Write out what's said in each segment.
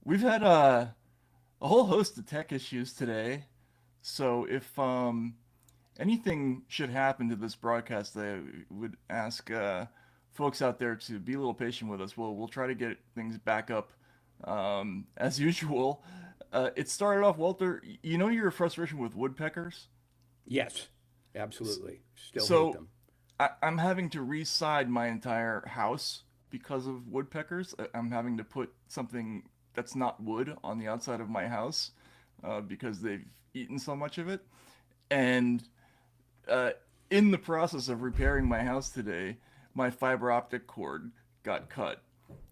we've had a whole host of tech issues today. So if anything should happen to this broadcast, I would ask folks out there to be a little patient with us. We'll try to get things back up as usual. It started off, Walter. You know your frustration with woodpeckers. Yes, absolutely. Still hate So them. I'm having to reside my entire house because of woodpeckers. I'm having to put something that's not wood on the outside of my house because they've eaten so much of it. And uh, in the process of repairing my house today, my fiber optic cord got cut.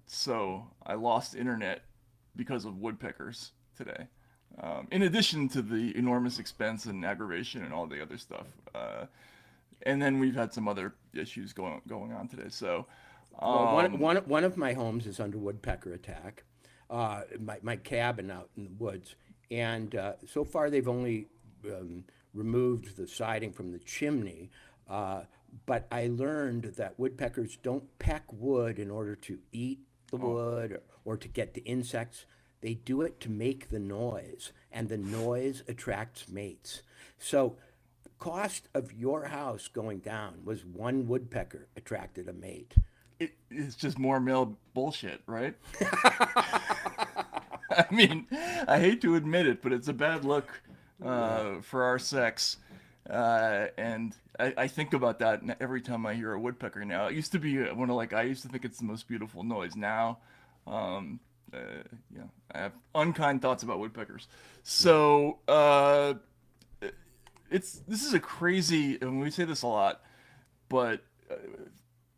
So I lost internet because of woodpeckers today. In addition to the enormous expense and aggravation and all the other stuff. And then we've had some other issues going on today. So, Well, um, one of my homes is under woodpecker attack. My cabin out in the woods, and so far they've only removed the siding from the chimney. Uh, but I learned that woodpeckers don't peck wood in order to eat the oh, wood or to get the insects. They do it to make the noise, and the noise attracts mates. So the cost of your house going down was one woodpecker attracted a mate. it's just more male bullshit, right? I mean, I hate to admit it, but it's a bad look Yeah. for our sex. And I think about that every time I hear a woodpecker now. It used to be one of like, I used to think it's the most beautiful noise. Now, um, uh, yeah, I have unkind thoughts about woodpeckers. Yeah. So, this is a crazy, and we say this a lot, but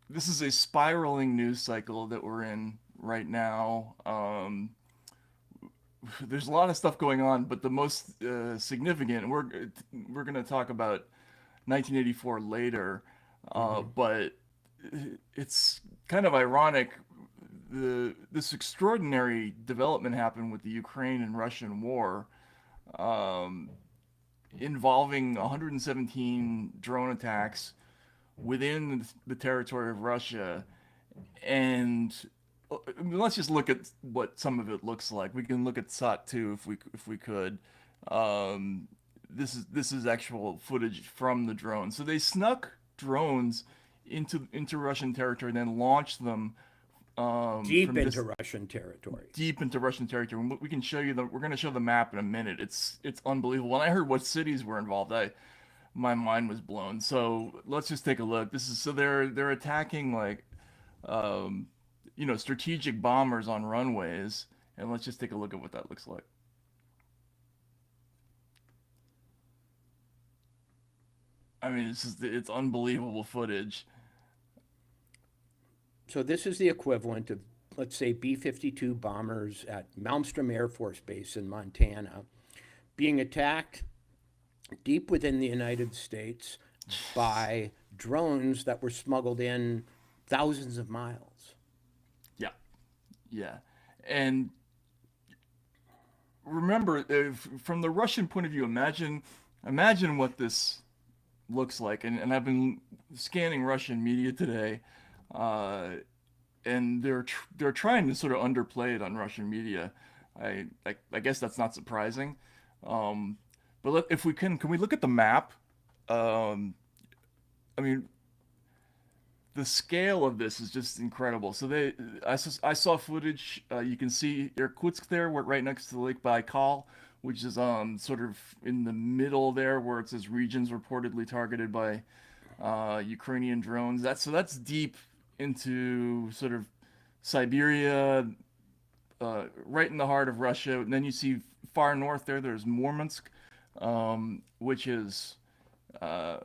this is a spiraling news cycle that we're in right now. There's a lot of stuff going on, but the most significant, we're going to talk about 1984 later, Hmm. but it's kind of ironic. This extraordinary development happened with the Ukraine and Russian war, um, involving 117 drone attacks within the territory of Russia, and let's just look at what some of it looks like. We can look at SOT 2 if we could. Um, this is actual footage from the drone. So they snuck drones into Russian territory, and then launched them Deep from into this Russian territory. deep into Russian territory. We can show you the. We're going to show the map in a minute. It's unbelievable. When I heard what cities were involved, I my mind was blown. So let's just take a look. This is so they're attacking like um, strategic bombers on runways, and let's just take a look at what that looks like. I mean, it's unbelievable footage. So this is the equivalent of, let's say, B-52 bombers at Malmstrom Air Force Base in Montana being attacked deep within the United States by drones that were smuggled in thousands of miles. Yeah, yeah, and remember, from the Russian point of view, imagine what this looks like. And I've been scanning Russian media today, uh, and they're trying to sort of underplay it on Russian media. I guess that's not surprising. Um, but if we can we look at the map? Um, I mean, the scale of this is just incredible. So I saw footage. You can see Irkutsk there, we're right next to the Lake Baikal, which is sort of in the middle there, where it says regions reportedly targeted by Ukrainian drones. That's deep into sort of Siberia, right in the heart of Russia. And then you see far north there. There's Murmansk, which is uh,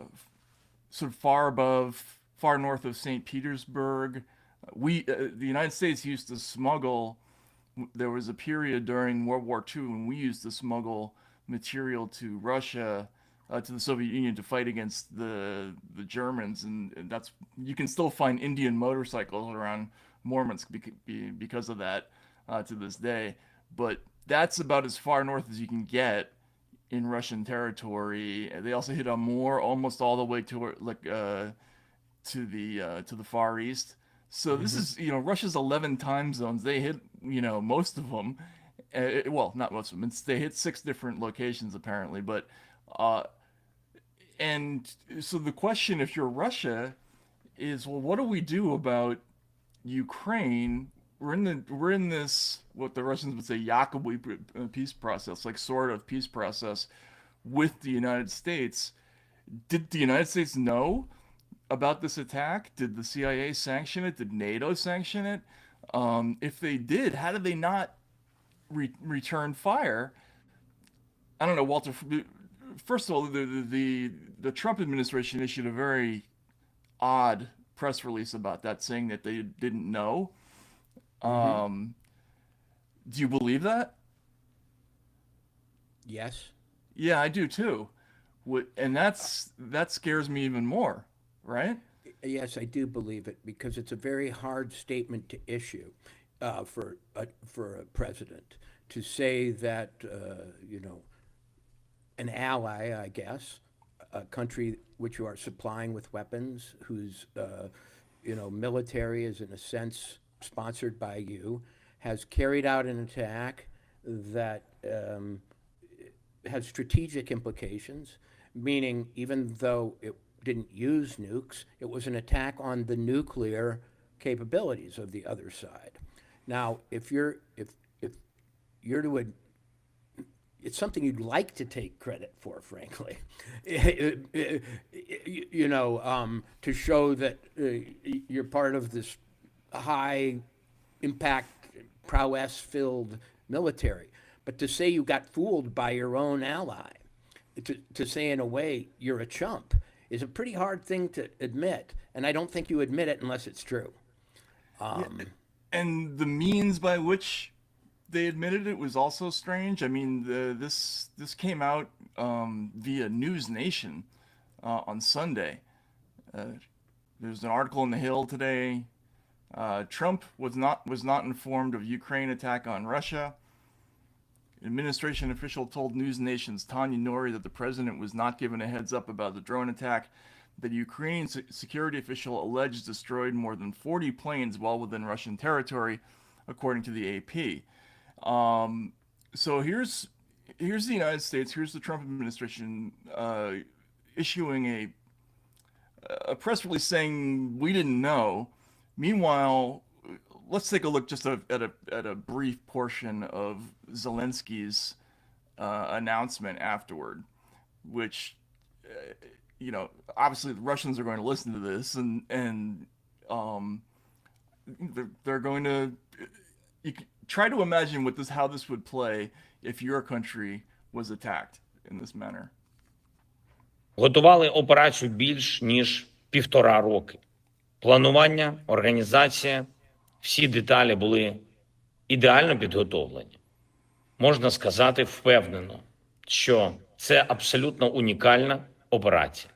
sort of far north of St. Petersburg. The United States used to smuggle. There was a period during World War II when we used to smuggle material to Russia, to the Soviet Union to fight against the Germans, and that's you can still find Indian motorcycles around Murmansk because of that to this day. But that's about as far north as you can get in Russian territory. They also hit Amur almost all the way to like to the Far East. So this Mm-hmm. is Russia's 11 time zones. They hit most of them, well, not most of them. They hit 6 different locations apparently, but uh, and so the question, if you're Russia, is, well, what do we do about Ukraine? We're in this, what the Russians would say, Yakobi peace process, like sort of peace process with the United States. Did the United States know about this attack? Did the CIA sanction it? Did NATO sanction it? If they did, how did they not return fire? I don't know, Walter. First of all, the Trump administration issued a very odd press release about that, saying that they didn't know. Mm-hmm. Um, do you believe that? Yes. Yeah, I do too. And that scares me even more, right? Yes, I do believe it because it's a very hard statement to issue for a president to say that an ally, I guess, a country which you are supplying with weapons, whose military is in a sense sponsored by you, has carried out an attack that has strategic implications, meaning even though it didn't use nukes, it was an attack on the nuclear capabilities of the other side. Now, if you're to it's something you'd like to take credit for, frankly. To show that you're part of this high impact, prowess filled military. But to say you got fooled by your own ally, to say in a way you're a chump, is a pretty hard thing to admit. And I don't think you admit it unless it's true. Yeah, and the means by which they admitted it was also strange. I mean, this came out via News Nation on Sunday. Uh, there's an article in the Hill today. Trump was not informed of Ukraine attack on Russia. Administration official told News Nation's Tanya Nori that the president was not given a heads up about the drone attack. The Ukrainian security official alleged destroyed more than 40 planes well within Russian territory, according to the AP. So here's the United States. Here's the Trump administration issuing a press release saying we didn't know. Meanwhile, let's take a look just at a brief portion of Zelensky's announcement afterward, which obviously the Russians are going to listen to this, and they're going to. Try to imagine how this would play if your country was attacked in this manner. Готували операцію більш ніж 1,5 роки. Планування, організація, всі деталі були ідеально підготовлені. Можна сказати впевнено, що це абсолютно унікальна операція.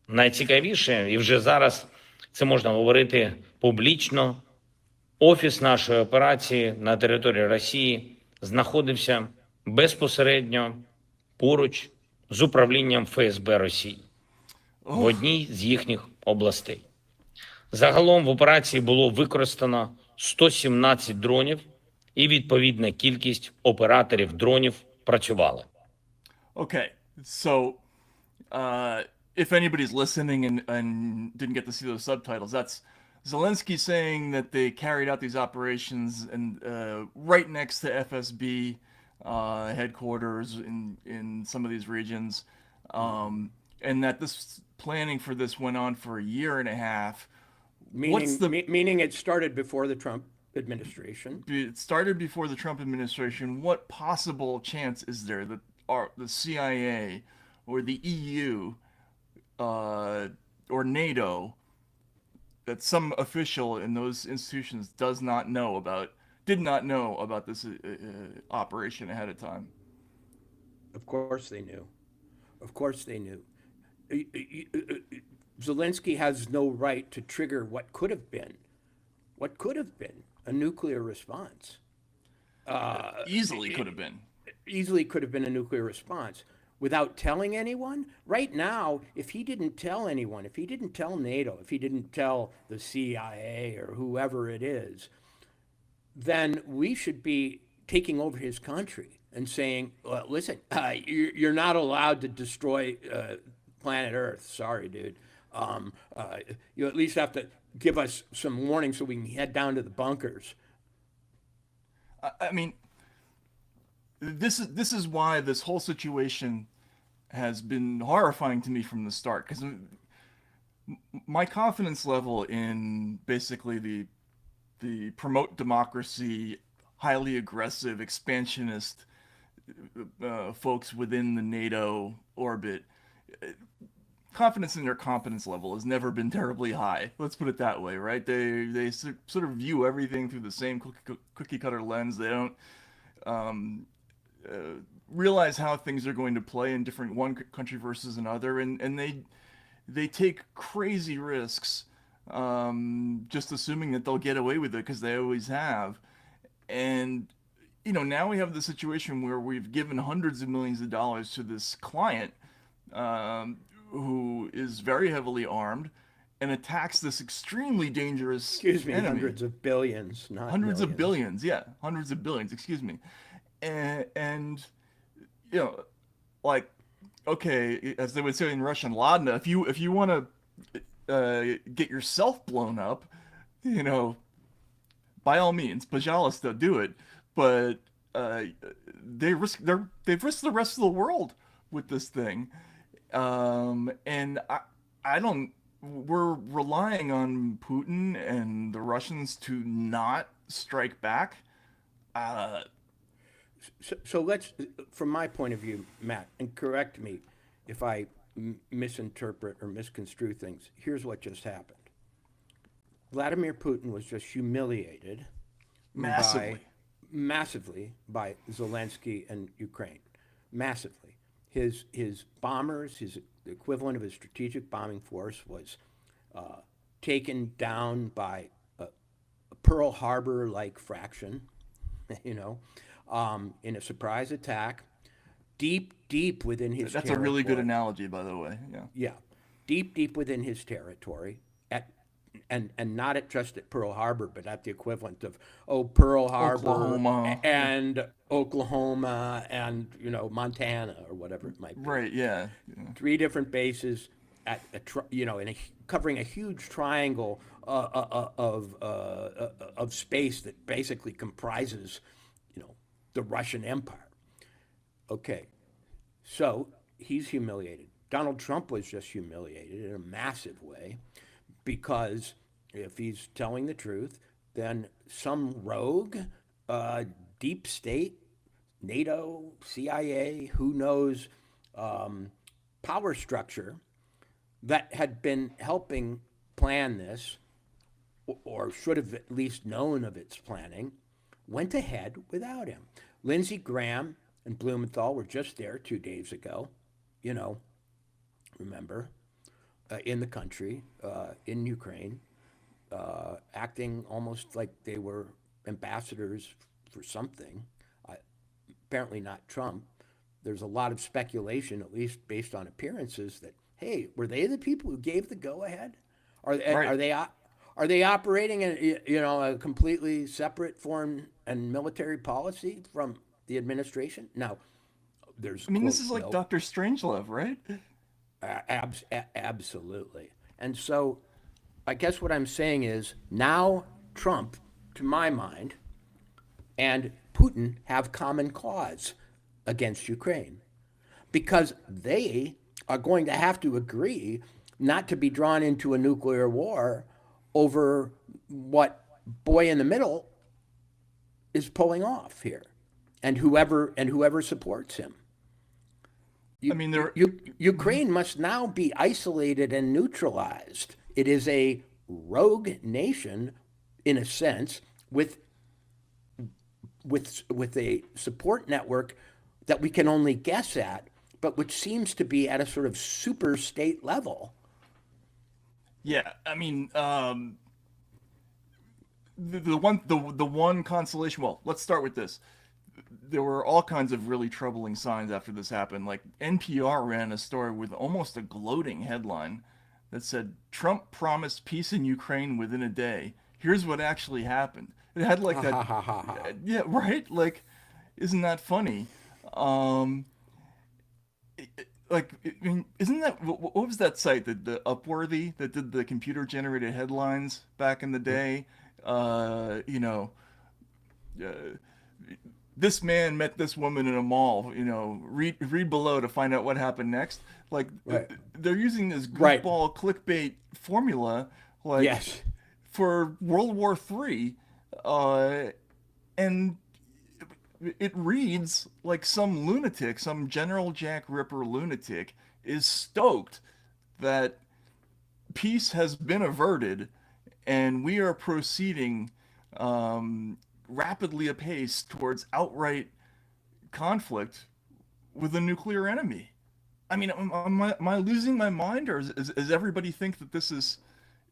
Найцікавіше, і вже зараз це можна говорити публічно, офіс нашої операції на території Росії знаходився безпосередньо поруч з управлінням ФСБ Росії в одній з їхніх областей. Загалом в операції було використано 117 дронів і відповідна кількість операторів дронів працювали. Okay, so if anybody's listening and didn't get to see those subtitles, that's Zelensky saying that they carried out these operations and right next to FSB headquarters in some of these regions, and that this planning for this went on for a year and a half. Meaning it started before the Trump administration. It started before the Trump administration. What possible chance is there that the CIA or the EU or NATO, that some official in those institutions did not know about this operation ahead of time? Of course they knew. Of course they knew. Zelensky has no right to trigger what could have been a nuclear response. Easily could have been. Easily could have been a nuclear response. Without telling anyone? Right now, if he didn't tell anyone, if he didn't tell NATO, if he didn't tell the CIA or whoever it is, then we should be taking over his country and saying, "Listen, you're not allowed to destroy planet Earth. Sorry, dude. You at least have to give us some warning so we can head down to the bunkers." I mean, this is why this whole situation has been horrifying to me from the start, because my confidence level in basically the promote democracy, highly aggressive, expansionist folks within the NATO orbit, confidence in their competence level has never been terribly high. Let's put it that way, right? They sort of view everything through the same cookie cutter lens. They don't realize how things are going to play in different one country versus another, and they take crazy risks, just assuming that they'll get away with it because they always have. And now we have the situation where we've given hundreds of millions of dollars to this client, who is very heavily armed and attacks this extremely dangerous Excuse me, enemy. hundreds of billions, not Hundreds millions. of billions, yeah, hundreds of billions, excuse me. And like, okay, as they would say in Russian, ladna, if you want to get yourself blown up, by all means, pожалуйста, do it. But they've risked the rest of the world with this thing. And I don't. We're relying on Putin and the Russians to not strike back. So let's, from my point of view, Matt, and correct me if I misinterpret or misconstrue things. Here's what just happened. Vladimir Putin was just humiliated massively by Zelensky and Ukraine. Massively. His bombers, his equivalent of his strategic bombing force, was taken down by a Pearl Harbor-like fraction, in a surprise attack, deep within his That's territory. a really good analogy, by the way. Yeah. Yeah, deep within his territory, and not just at Pearl Harbor, but at the equivalent of Pearl Harbor and Oklahoma and Montana or whatever it might be. Right. Yeah. 3 different bases at covering a huge triangle of space that basically comprises the Russian Empire. Okay, so he's humiliated. Donald Trump was just humiliated in a massive way, because if he's telling the truth, then some rogue, deep state, NATO, CIA, who knows, power structure that had been helping plan this, or should have at least known of its planning, went ahead without him. Lindsey Graham and Blumenthal were just there 2 days ago, remember, in the country, in Ukraine, acting almost like they were ambassadors for something, apparently not Trump. There's a lot of speculation, at least based on appearances, that, hey, were they the people who gave the go-ahead? Are they operating a completely separate foreign and military policy from the administration? Now, there's. I mean, this is like Dr. Strangelove, right? Absolutely. And so, I guess what I'm saying is, now Trump, to my mind, and Putin have common cause against Ukraine, because they are going to have to agree not to be drawn into a nuclear war over what boy in the middle is pulling off here, and whoever supports him. Ukraine must now be isolated and neutralized. It is a rogue nation, in a sense, with a support network that we can only guess at, but which seems to be at a sort of super state level. Yeah, I mean, the one consolation. Well, let's start with this. There were all kinds of really troubling signs after this happened. Like, NPR ran a story with almost a gloating headline that said, "Trump promised peace in Ukraine within a day. Here's what actually happened." It had like that. Yeah, right. Like, isn't that funny? Um, like, I mean, isn't that what was that site that the Upworthy that did the computer generated headlines back in the day? You know, uh, this man met this woman in a mall. You know, read below to find out what happened next. Like, Right. they're using this Right. goofball clickbait formula, like Yes. for World War III, and it reads like some lunatic, some General Jack Ripper lunatic, is stoked that peace has been averted and we are proceeding rapidly apace towards outright conflict with a nuclear enemy. I mean, am I losing my mind, or does everybody think that this is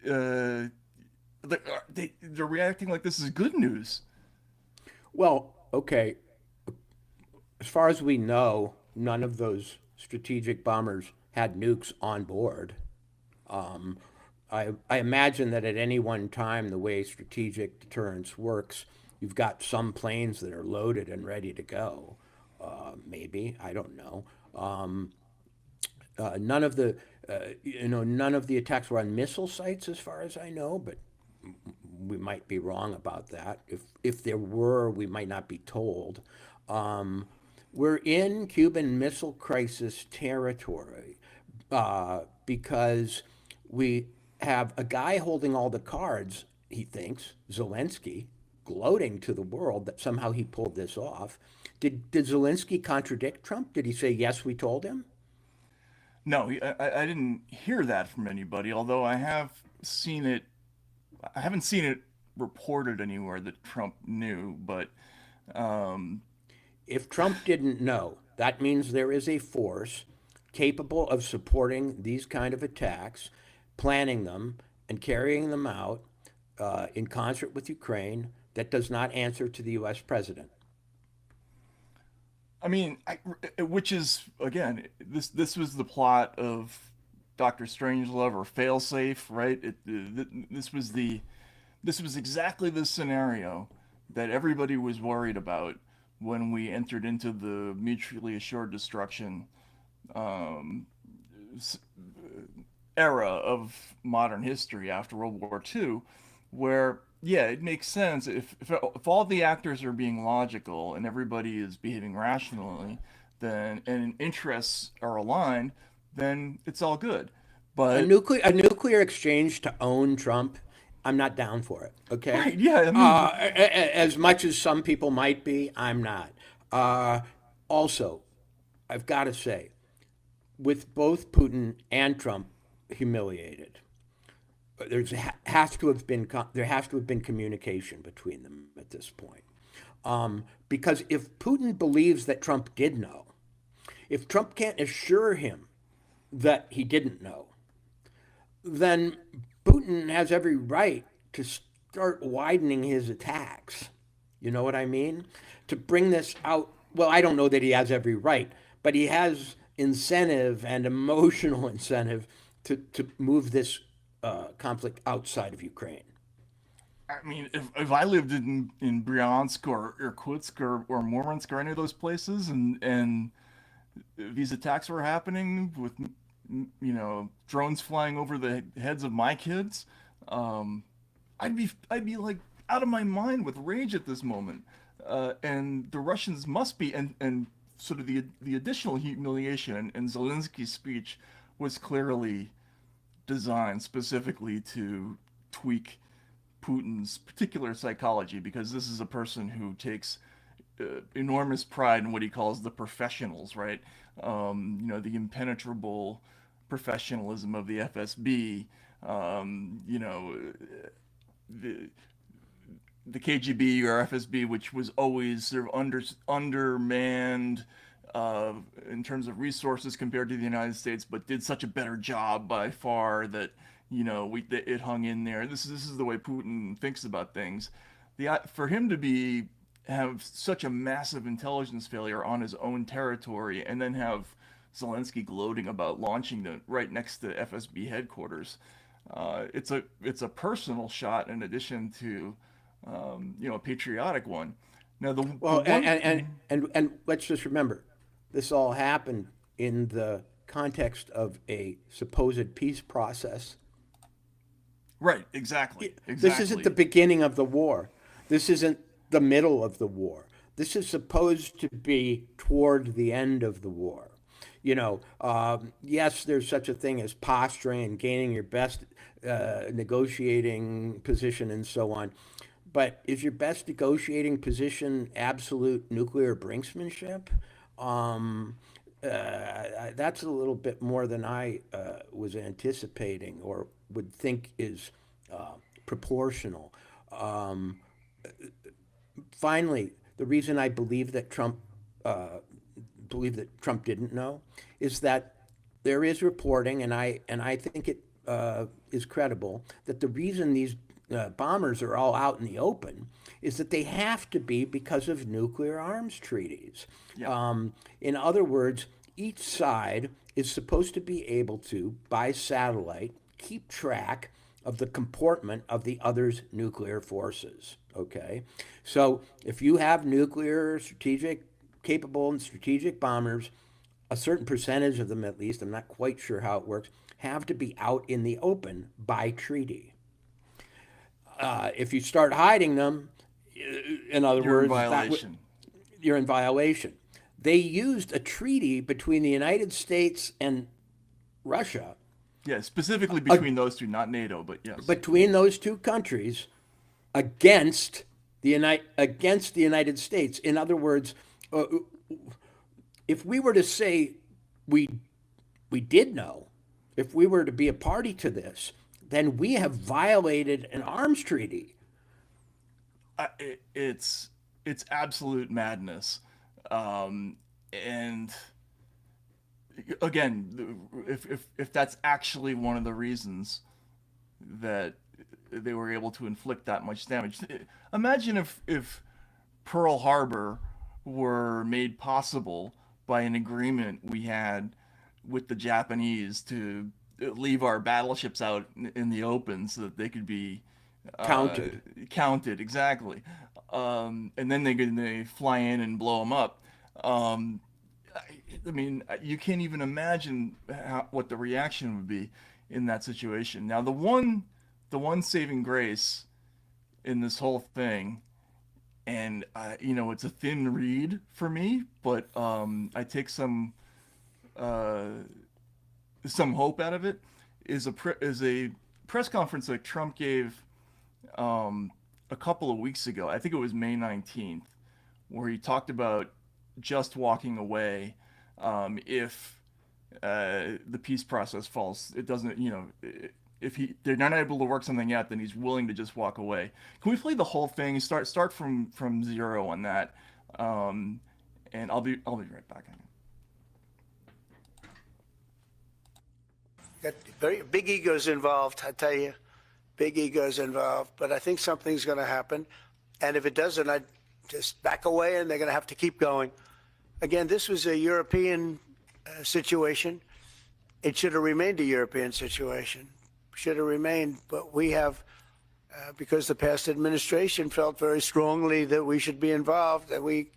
uh, they're reacting like this is good news? Well, okay. As far as we know, none of those strategic bombers had nukes on board. Um, I imagine that at any one time, the way strategic deterrence works, you've got some planes that are loaded and ready to go. Maybe I don't know. None of the, none of the attacks were on missile sites, as far as I know. But we might be wrong about that. If there were, we might not be told. Um, we're in Cuban Missile Crisis territory because we have a guy holding all the cards, he thinks, Zelensky, gloating to the world that somehow he pulled this off. Did Zelensky contradict Trump? Did he say, yes, we told him? No, I didn't hear that from anybody. Although seen it, I haven't seen it reported anywhere that Trump knew. But um, If Trump didn't know, that means there is a force capable of supporting these kind of attacks, planning them, and carrying them out in concert with Ukraine that does not answer to the U.S. president. I mean, which is again, this was the plot of Doctor Strangelove or Failsafe, right? This was exactly the scenario that everybody was worried about when we entered into the mutually assured destruction um, era of modern history after World War II, where yeah, it makes sense if all the actors are being logical and everybody is behaving rationally, then and interests are aligned, then it's all good. But A nuclear exchange to own Trump, I'm not down for it. Okay, right, yeah, I mean, as much as some people might be, I'm not. Uh, Also, I've got to say, with both Putin and Trump humiliated, there has to have been communication between them at this point. Because if Putin believes that Trump did know, if Trump can't assure him that he didn't know, then Putin has every right to start widening his attacks. You know what I mean? To bring this out. Well, I don't know that he has every right, but he has incentive and emotional incentive to move this conflict outside of Ukraine. I mean, if I lived in Bryansk or Irkutsk or Murmansk or any of those places, and these attacks were happening with drones flying over the heads of my kids, um, I'd be like out of my mind with rage at this moment. And the Russians must be, and sort of the additional humiliation and Zelensky's speech was clearly designed specifically to tweak Putin's particular psychology, because this is a person who takes enormous pride in what he calls the professionals, right? The impenetrable professionalism of the FSB, the the KGB or FSB, which was always sort of undermanned in terms of resources compared to the United States, but did such a better job by far that it hung in there. This is the way Putin thinks about things. For him to be have such a massive intelligence failure on his own territory, and then have Zelensky gloating about launching them right next to FSB headquarters. It's a personal shot in addition to a patriotic one. Now the Well, one and let's just remember, this all happened in the context of a supposed peace process. right, exactly, This isn't the exactly. beginning of the war. This isn't the middle of the war. This is supposed to be toward the end of the war. Yes, there's such a thing as posturing and gaining your best negotiating position and so on. But is your best negotiating position absolute nuclear brinksmanship? Um, that's a little bit more than I was anticipating or would think is uh, proportional. Um, Finally, the reason I uh, believe that Trump didn't know is that there is reporting, and I think it is credible, that the reason these bombers are all out in the open is that they have to be because of nuclear arms treaties. Yeah. In other words, each side is supposed to be able to, by satellite, keep track of the comportment of the other's nuclear forces. Okay? So if you have nuclear, strategic, capable, and strategic bombers, a certain percentage of them at least, I'm not quite sure how it works, have to be out in the open by treaty. If you start hiding them, in other You're in words, violation. you're in violation. They used a treaty between the United States and Russia, Yeah, specifically between those two, not NATO, but yes. between those two countries, against against the United States. In other words, uh, if we were to say we we did know, if we were to be a party to this, then we have violated an arms treaty. It's absolute madness, and again, if that's actually one of the reasons that they were able to inflict that much damage, imagine if Pearl Harbor were made possible by an agreement we had with the Japanese to leave our battleships out in the open so that they could be uh, Counted. counted exactly, and then they fly in and blow them up. Um, I mean, you can't even imagine what the reaction would be in that situation. Now, the one saving grace in this whole thing, and it's a thin read for me, but I take uh, some hope out of it. Is a press conference that Trump gave um, a couple of weeks ago. I think it was May 19th, where he talked about just walking away if the peace process falls. It doesn't, if they're not able to work something out, then he's willing to just walk away. Can we play the whole thing? Start from zero on that, um, and I'll be right back. Got very big egos involved, I tell you. Big egos involved. But I think something's going to happen. And if it doesn't, I'd just back away and they're going to have to keep going. Again, this was a European situation. It should have remained a European situation. Should have remained. But we have, because the past administration felt very strongly that we should be involved, and we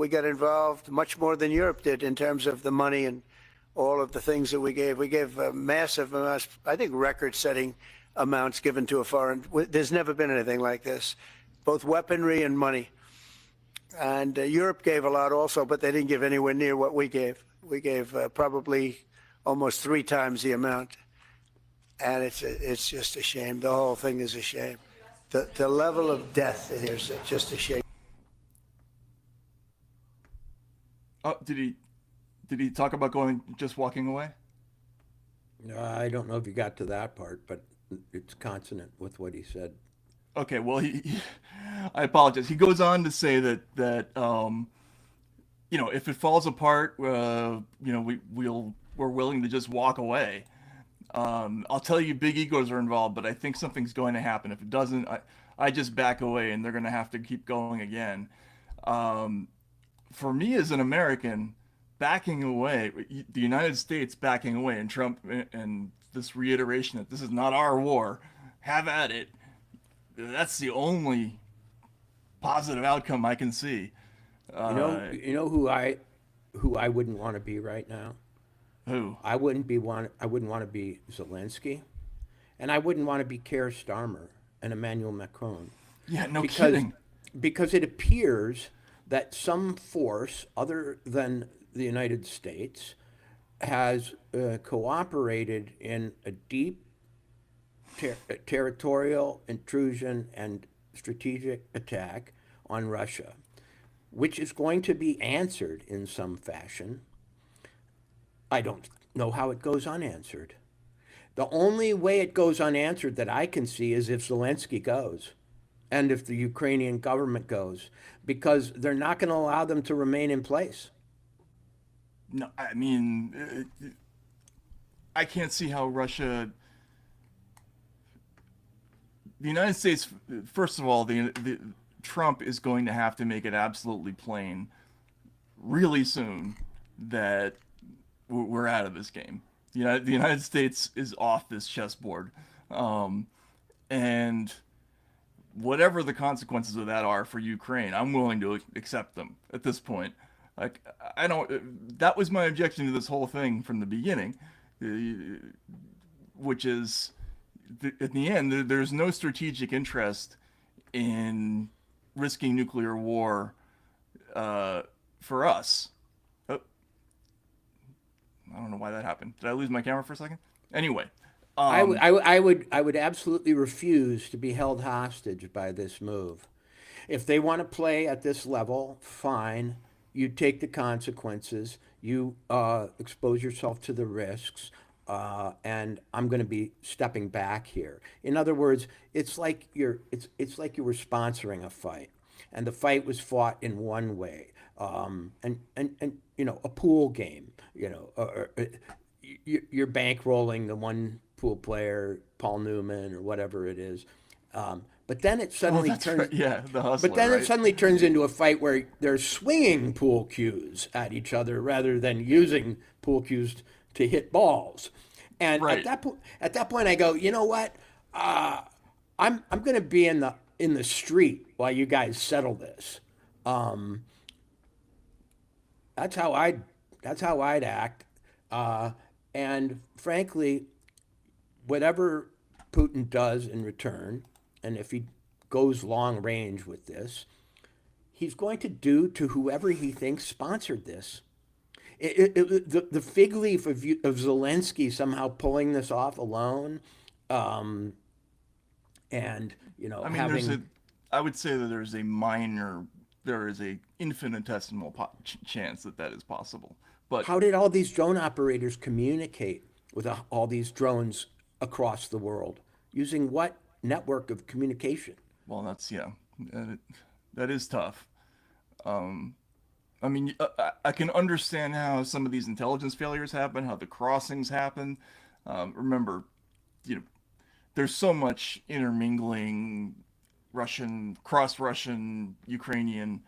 got involved much more than Europe did in terms of the money and all of the things that we gave. We gave massive amounts, I think record-setting amounts given to a foreign. There's never been anything like this, both weaponry and money. And Europe gave a lot also, but they didn't give anywhere near what we gave. We gave probably almost 3 times the amount. And it's just a shame. The whole thing is a shame. The level of death is just a shame. Oh, did he talk about just walking away? I don't know if you got to that part, but it's consonant with what he said. Okay, well, I apologize. He goes on to say that if it falls apart, we're willing to just walk away. I'll tell you, big egos are involved, but I think something's going to happen. If it doesn't, I just back away, and they're going to have to keep going again. For me as an American, backing away, the United States backing away, and Trump and this reiteration that this is not our war, have at it. That's the only positive outcome I can see. You know who I wouldn't want to be right now? Who? I wouldn't want to be Zelensky, and I wouldn't want to be Keir Starmer and Emmanuel Macron. Yeah, no because kidding. because it appears that some force other than the United States has cooperated in a deep territorial intrusion and strategic attack on Russia, which is going to be answered in some fashion. I don't know how it goes unanswered. The only way it goes unanswered that I can see is if Zelensky goes and if the Ukrainian government goes, because they're not going to allow them to remain in place. No, I mean, I can't see how Russia. The United States, first of all, the Trump is going to have to make it absolutely plain, really soon, that we're out of this game. The United States is off this chessboard, and whatever the consequences of that are for Ukraine, I'm willing to accept them at this point. Like, I don't. That was my objection to this whole thing from the beginning, which is, at the end, there's no strategic interest in risking nuclear war for us. Oh, I don't know why that happened. Did I lose my camera for a second? Anyway, I would absolutely refuse to be held hostage by this move. If they want to play at this level, fine. You take the consequences. You expose yourself to the risks. And I'm going to be stepping back here. In other words, it's like you were sponsoring a fight, and the fight was fought in one way, and a pool game. You're bankrolling the one pool player, Paul Newman or whatever it is. But then it suddenly turns. Right. Yeah, the hustler. But then right? it suddenly turns into a fight where they're swinging pool cues at each other rather than using pool cues to hit balls. And right. at that point, I go, you know what? I'm going to be in the street while you guys settle this. That's how I'd act. And frankly, whatever Putin does in return, and if he goes long range with this, he's going to do to whoever he thinks sponsored this. The fig leaf of Zelensky somehow pulling this off alone, and I mean, having. I would say that there is a infinitesimal chance that is possible. But How did all these drone operators communicate with all these drones across the world? Using what network of communication? well, that is tough. I mean, I can understand how some of these intelligence failures happen, how the crossings happen. Remember, there's so much intermingling, cross-Russian, Ukrainian,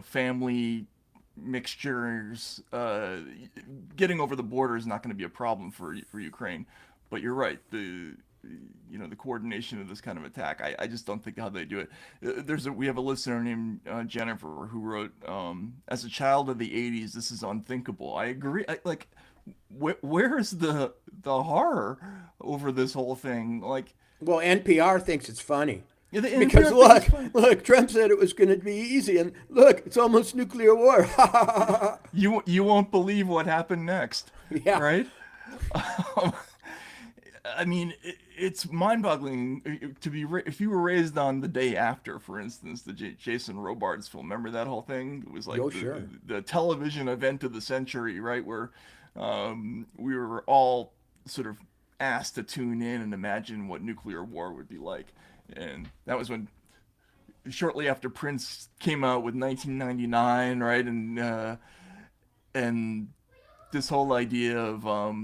family mixtures. Getting over the border is not going to be a problem for Ukraine. But you're right. The coordination of this kind of attack, I just don't think how they do it. We have a listener named Jennifer who wrote, as a child of the 80s, this is unthinkable. I agree. Where's the horror over this whole thing? Like, Well, NPR thinks it's funny. yeah, the Because NPR thing is fine. look, Trump said it was going to be easy, and look, it's almost nuclear war. You won't believe what happened next. Yeah. Right? I mean, it's mind-boggling to be if you were raised on The Day After, for instance, the Jason Robards film. Remember that whole thing? It was like Oh, sure. the television event of the century, right? Where we were all sort of asked to tune in and imagine what nuclear war would be like. And that was when, shortly after Prince came out with 1999, right? And this whole idea of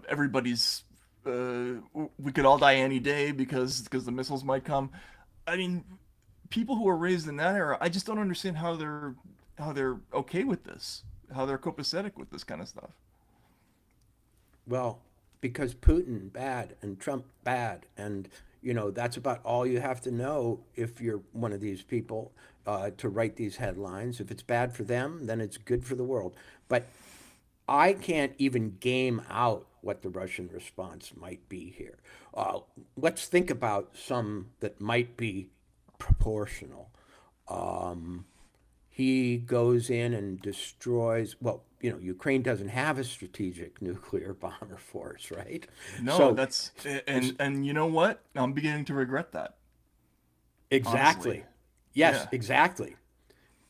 everybody's we could all die any day because the missiles might come. I mean, people who are raised in that era, I just don't understand how they're okay with this, how they're copacetic with this kind of stuff. Well, because Putin bad and Trump bad, and That's about all you have to know if you're one of these people to write these headlines. If it's bad for them, then it's good for the world. But I can't even game out what the Russian response might be here. Let's think about some that might be proportional. He goes in and destroys, well, Ukraine doesn't have a strategic nuclear bomber force, right? No, So, that's and you know what? I'm beginning to regret that, honestly. exactly. Yes, Yeah. exactly.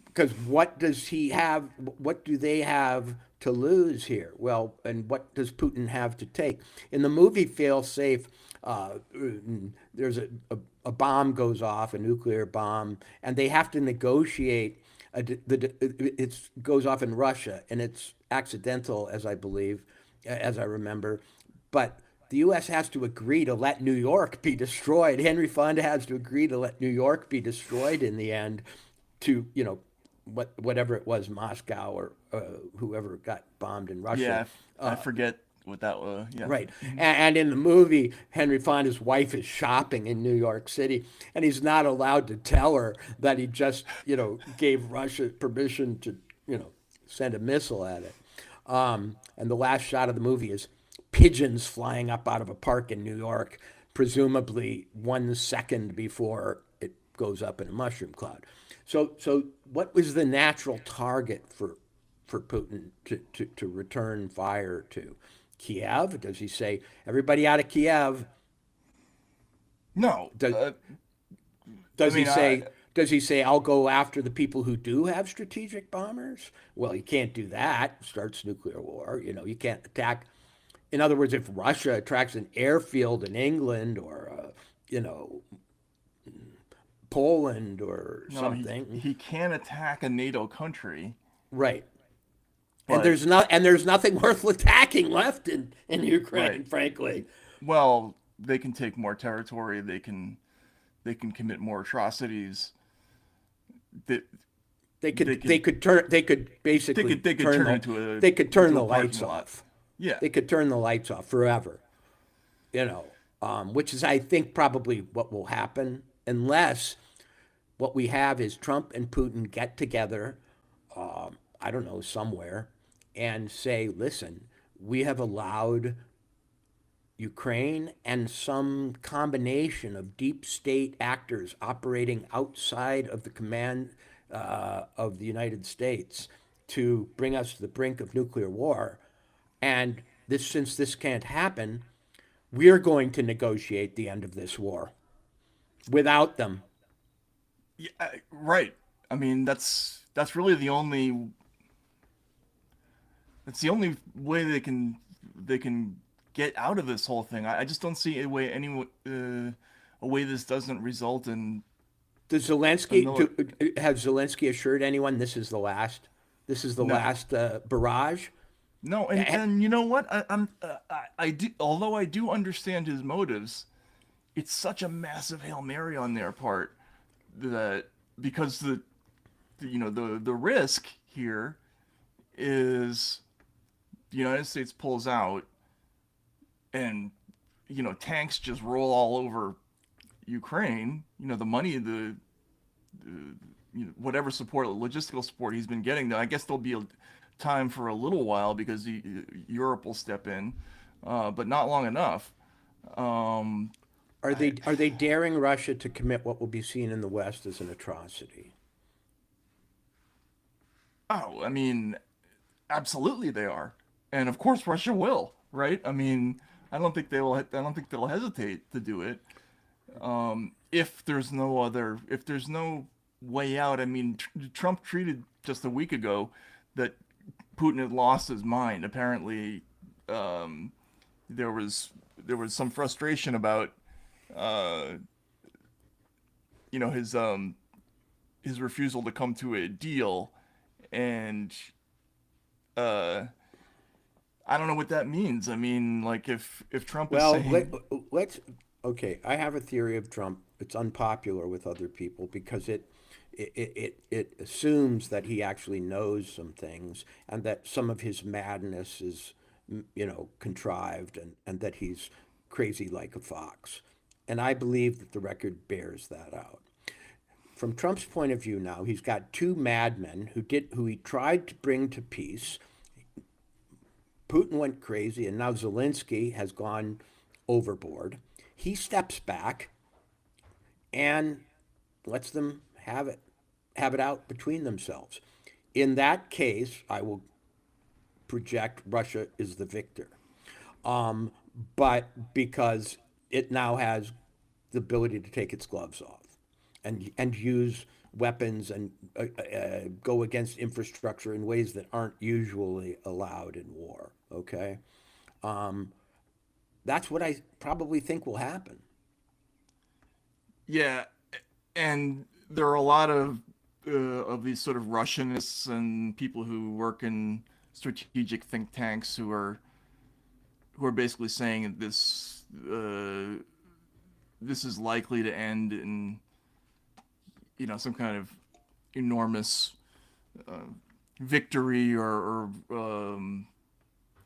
Because what does he have? What do they have to lose here? Well, and what does Putin have to take? In the movie Fail Safe, there's a bomb goes off, a nuclear bomb, and they have to negotiate. It goes off in Russia, and it's accidental, as I believe, as I remember, but the U.S. has to agree to let New York be destroyed. Henry Fonda has to agree to let New York be destroyed in the end, to whatever it was, Moscow or whoever got bombed in Yeah, Russia. I forget what that was. Yeah. Right. And in the movie, Henry Fonda's wife is shopping in New York City, and he's not allowed to tell her that he just, gave Russia permission to, send a missile at it. And the last shot of the movie is pigeons flying up out of a park in New York, presumably 1 second before it goes up in a mushroom cloud. So what was the natural target for Putin to return fire to? Kiev? Does he say, everybody out of Kiev? No. Does, I does he mean, say, does he say, I'll go after the people who do have strategic bombers? Well, you can't do that. Starts nuclear war. You can't attack. In other words, if Russia attracts an airfield in England or, Poland or no, something, he can attack a NATO country, right? And but there's nothing worth attacking left in Ukraine, right. frankly. Well, they can take more territory. They can commit more atrocities. They, They they could they could could turn they could basically they could turn turn the into they could turn into the a lights parking lot. off. Yeah. They could turn the lights off forever. Which is, I think, probably what will happen, unless what we have is Trump and Putin get together, I don't know, somewhere, and say, listen, we have allowed Ukraine and some combination of deep state actors operating outside of the command of the United States to bring us to the brink of nuclear war. And since this can't happen, we're going to negotiate the end of this war without them. Yeah, right. I mean, that's really the only way they can get out of this whole thing. I just don't see a way this doesn't result in Does a mili- have Zelensky assured anyone this is the last? This is the No. last barrage. No, and you know what? I do, although I do understand his motives, it's such a massive Hail Mary on their part that because the risk here is the United States pulls out and tanks just roll all over Ukraine. The money, whatever support, logistical support he's been getting, I guess there'll be a time for a little while because Europe will step in, but not long enough. Um, Are they daring Russia to commit what will be seen in the West as an atrocity? oh, I mean, absolutely they are, and of course Russia will, right? I mean, I don't think they will. I don't think they'll hesitate to do it. If there's no way out. I mean, Trump tweeted just a week ago that Putin had lost his mind. Apparently, there was some frustration about uh, his refusal to come to a deal, and uh, I don't know what that means. I mean, like if Trump is Well, saying, let's. Okay, I have a theory of Trump. It's unpopular with other people because it assumes that he actually knows some things and that some of his madness is, contrived and that he's crazy like a fox. And I believe that the record bears that out. From Trump's point of view now, he's got two madmen who he tried to bring to peace. Putin went crazy, and now Zelensky has gone overboard. He steps back and lets them have it out between themselves. In that case, I will project Russia is the victor. But because it now has the ability to take its gloves off and use weapons and go against infrastructure in ways that aren't usually allowed in war. Okay, that's what I probably think will happen. Yeah, and there are a lot of these sort of Russianists and people who work in strategic think tanks who are basically saying that this is likely to end in, you know, some kind of enormous victory, or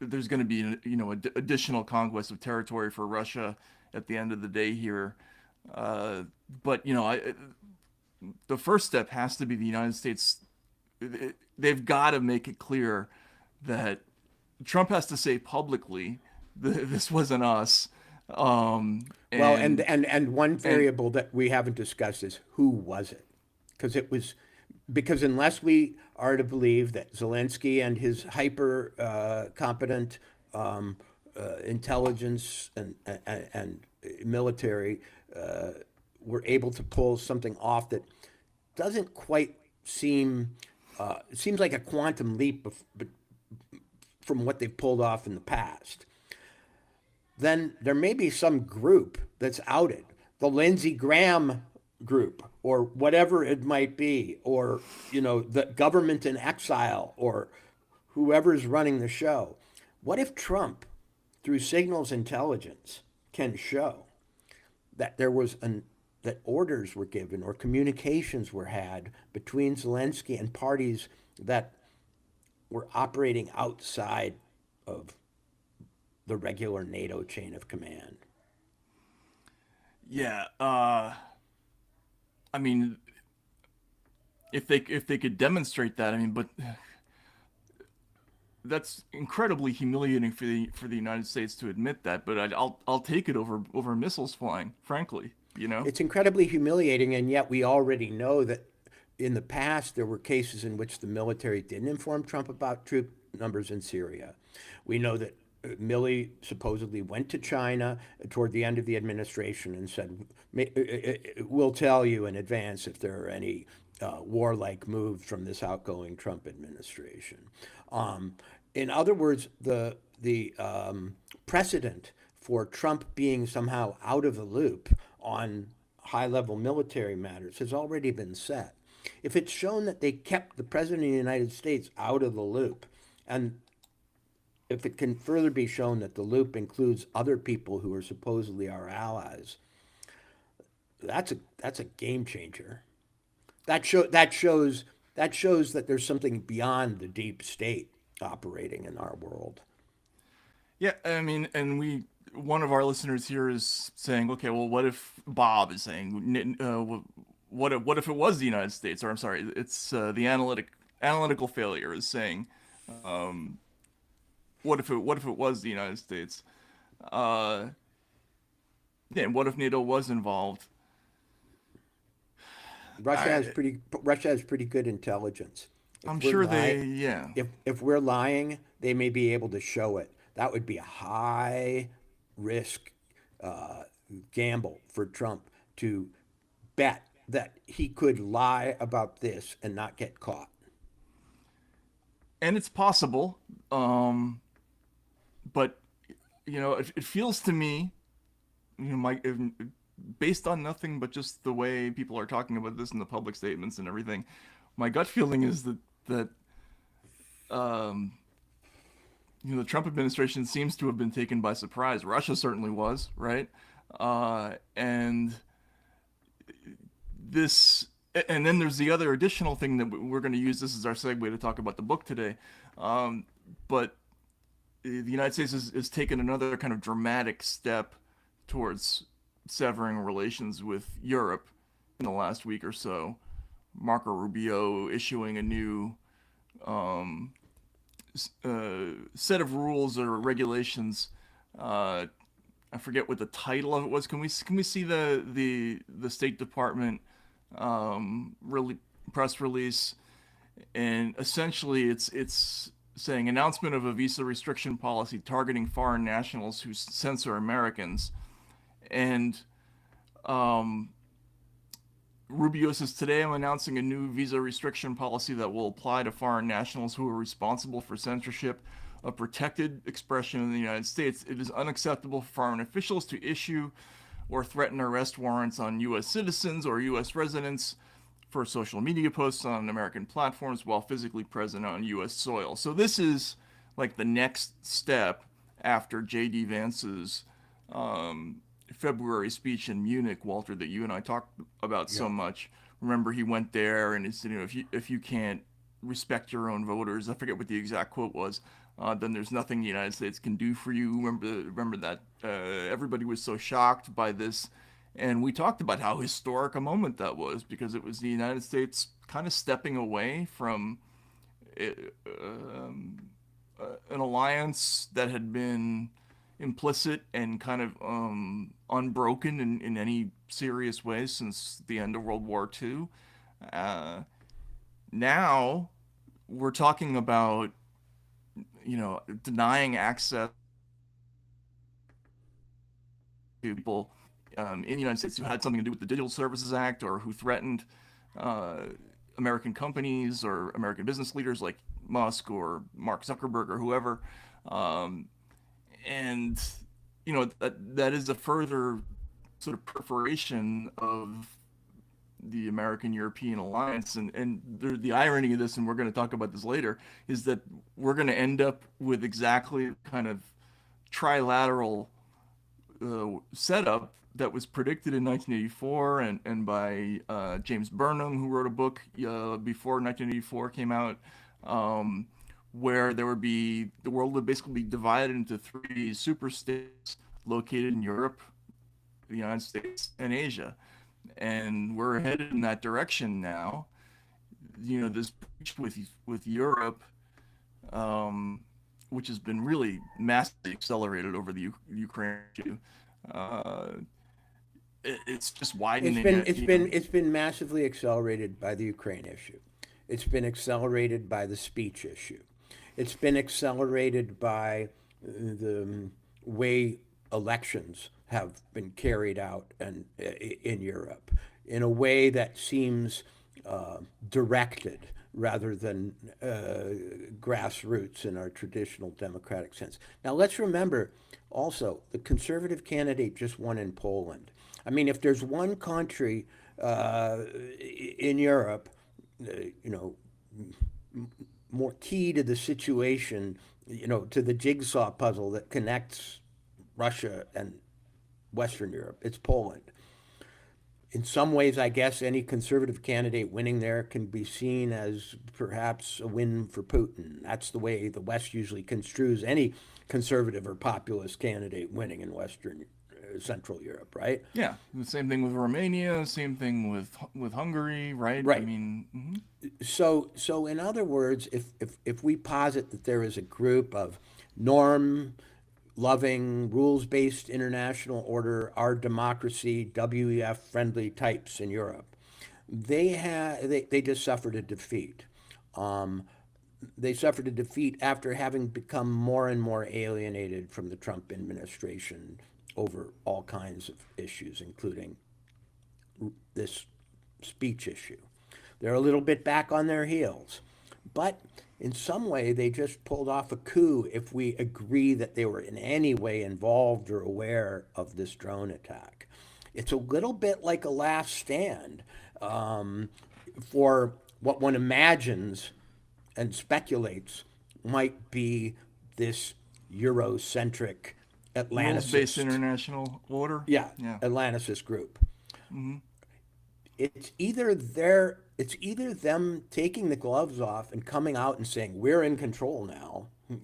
there's going to be, you know, additional conquest of territory for Russia at the end of the day here. But you know, the first step has to be the United States. They've got to make it clear that Trump has to say publicly, this wasn't us. Well, and one variable that we haven't discussed is who was it? Because unless we are to believe that Zelensky and his hyper competent intelligence and military were able to pull something off that doesn't quite seem it seems like a quantum leap from what they've pulled off in the past, then there may be some group that's outed, the Lindsey Graham group or whatever it might be, or you know, the government in exile, or whoever's running the show. What if Trump, through signals intelligence, can show that that orders were given or communications were had between Zelensky and parties that were operating outside of the regular NATO chain of command? Yeah, I mean, if they could demonstrate that, I mean, but that's incredibly humiliating for the United States to admit that. But I'll take it over missiles flying, frankly. You know, It's incredibly humiliating, and yet we already know that in the past there were cases in which the military didn't inform Trump about troop numbers in Syria. We know that Milley supposedly went to China toward the end of the administration and said, "We'll tell you in advance if there are any warlike moves from this outgoing Trump administration." In other words, the precedent for Trump being somehow out of the loop on high-level military matters has already been set. If it's shown that they kept the President of the United States out of the loop, and if it can further be shown that the loop includes other people who are supposedly our allies, that's a game changer. That shows that there's something beyond the deep state operating in our world. yeah. I mean, and one of our listeners here is saying, okay, well, what if Bob is saying, what if it was the United States? Or I'm sorry, it's the analytical failure is saying, what if it was the United States? Yeah, and what if NATO was involved? Russia has pretty good intelligence. I'm If we're sure lying, yeah. if we're lying, they may be able to show it. That would be a high risk gamble for Trump to bet that he could lie about this and not get caught. And it's possible, but you know, it feels to me, you know, based on nothing but just the way people are talking about this in the public statements and everything, my gut feeling is that you know, the Trump administration seems to have been taken by surprise. Russia certainly was, right? And then there's the other additional thing that we're going to use. This is our segue to talk about the book today. But the United States has taken another kind of dramatic step towards severing relations with Europe in the last week or so. Marco Rubio issuing a new set of rules or regulations. I forget what the title of it was. Can we see the State Department press release? And essentially, it's saying announcement of a visa restriction policy targeting foreign nationals who censor Americans. And Rubio says, today I'm announcing a new visa restriction policy that will apply to foreign nationals who are responsible for censorship of protected expression in the United States. It is unacceptable for foreign officials to issue or threaten arrest warrants on U.S. citizens or U.S. residents for social media posts on American platforms while physically present on U.S. soil. So this is like the next step after J.D. Vance's February speech in Munich, Walter, that you and I talked about so much. Remember, he went there and he said, if you can't respect your own voters, I forget what the exact quote was, then there's nothing the United States can do for you. Remember that everybody was so shocked by this, and we talked about how historic a moment that was, because it was the United States kind of stepping away from an alliance that had been implicit and kind of unbroken in any serious way since the end of World War II. Now we're talking about, denying access to people in the United States who had something to do with the Digital Services Act, or who threatened American companies or American business leaders like Musk or Mark Zuckerberg or whoever. And that is a further sort of perforation of the American-European alliance. And the irony of this, and we're going to talk about this later, is that we're going to end up with exactly kind of trilateral setup that was predicted in 1984 and by James Burnham, who wrote a book before 1984 came out, where the world would basically be divided into three super states located in Europe, the United States, and Asia. And we're headed in that direction now. This breach with Europe, which has been really massively accelerated over the Ukraine issue. It's just widening. It's been massively accelerated by the Ukraine issue. It's been accelerated by the speech issue. It's been accelerated by the way elections have been carried out in Europe in a way that seems directed rather than grassroots in our traditional democratic sense. Now, let's remember also, the conservative candidate just won in Poland. I mean, if there's one country in Europe, more key to the situation, to the jigsaw puzzle that connects Russia and Western Europe, it's Poland. In some ways, I guess any conservative candidate winning there can be seen as perhaps a win for Putin. That's the way the West usually construes any conservative or populist candidate winning in Western Central Europe, right? Yeah, the same thing with Romania, same thing with Hungary, right? Right. I mean, So in other words, if we posit that there is a group of norm-loving, rules-based international order, our democracy, WEF-friendly types in Europe, they just suffered a defeat. They suffered a defeat after having become more and more alienated from the Trump administration over all kinds of issues, including this speech issue. They're a little bit back on their heels. But in some way, they just pulled off a coup if we agree that they were in any way involved or aware of this drone attack. It's a little bit like a last stand for what one imagines and speculates might be this Eurocentric Atlanticist. rules-based international order. Yeah, Atlanticist group. Mm-hmm. It's either them taking the gloves off and coming out and saying, we're in control now. We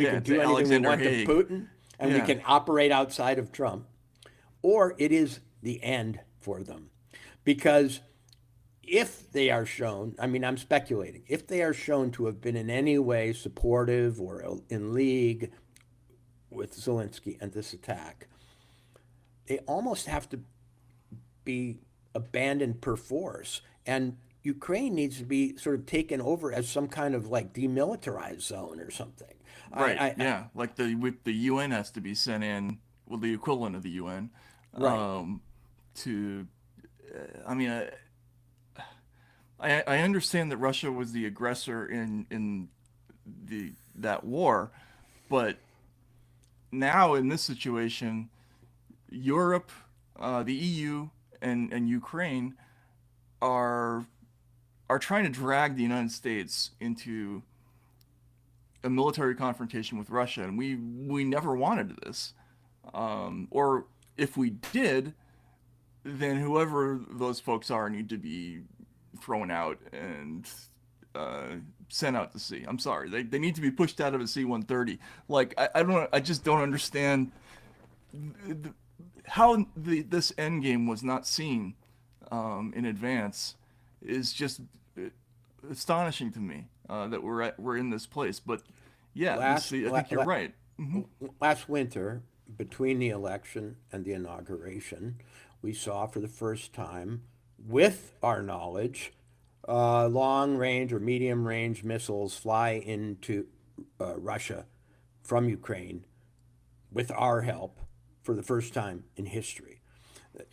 can do anything we want to Putin, and we can operate outside of Trump. or it is the end for them. Because if they are shown, I mean, I'm speculating, if they are shown to have been in any way supportive or in league with Zelensky and this attack, they almost have to be abandoned per force. And Ukraine needs to be sort of taken over as some kind of like demilitarized zone or something. Right. Yeah. Like the UN has to be sent in, well, the equivalent of the UN, Right. to. I mean, I understand that Russia was the aggressor in that war, but now in this situation, Europe, the EU, and Ukraine are trying to drag the United States into a military confrontation with Russia, and we never wanted this. Or if we did, then whoever those folks are need to be thrown out and sent out to sea. I'm sorry, they need to be pushed out of a C-130. Like I just don't understand how this end game was not seen in advance is just astonishing to me that we're in this place. But yeah, I think you're right. Last winter, between the election and the inauguration, we saw for the first time, with our knowledge, long range or medium range missiles fly into Russia from Ukraine with our help for the first time in history.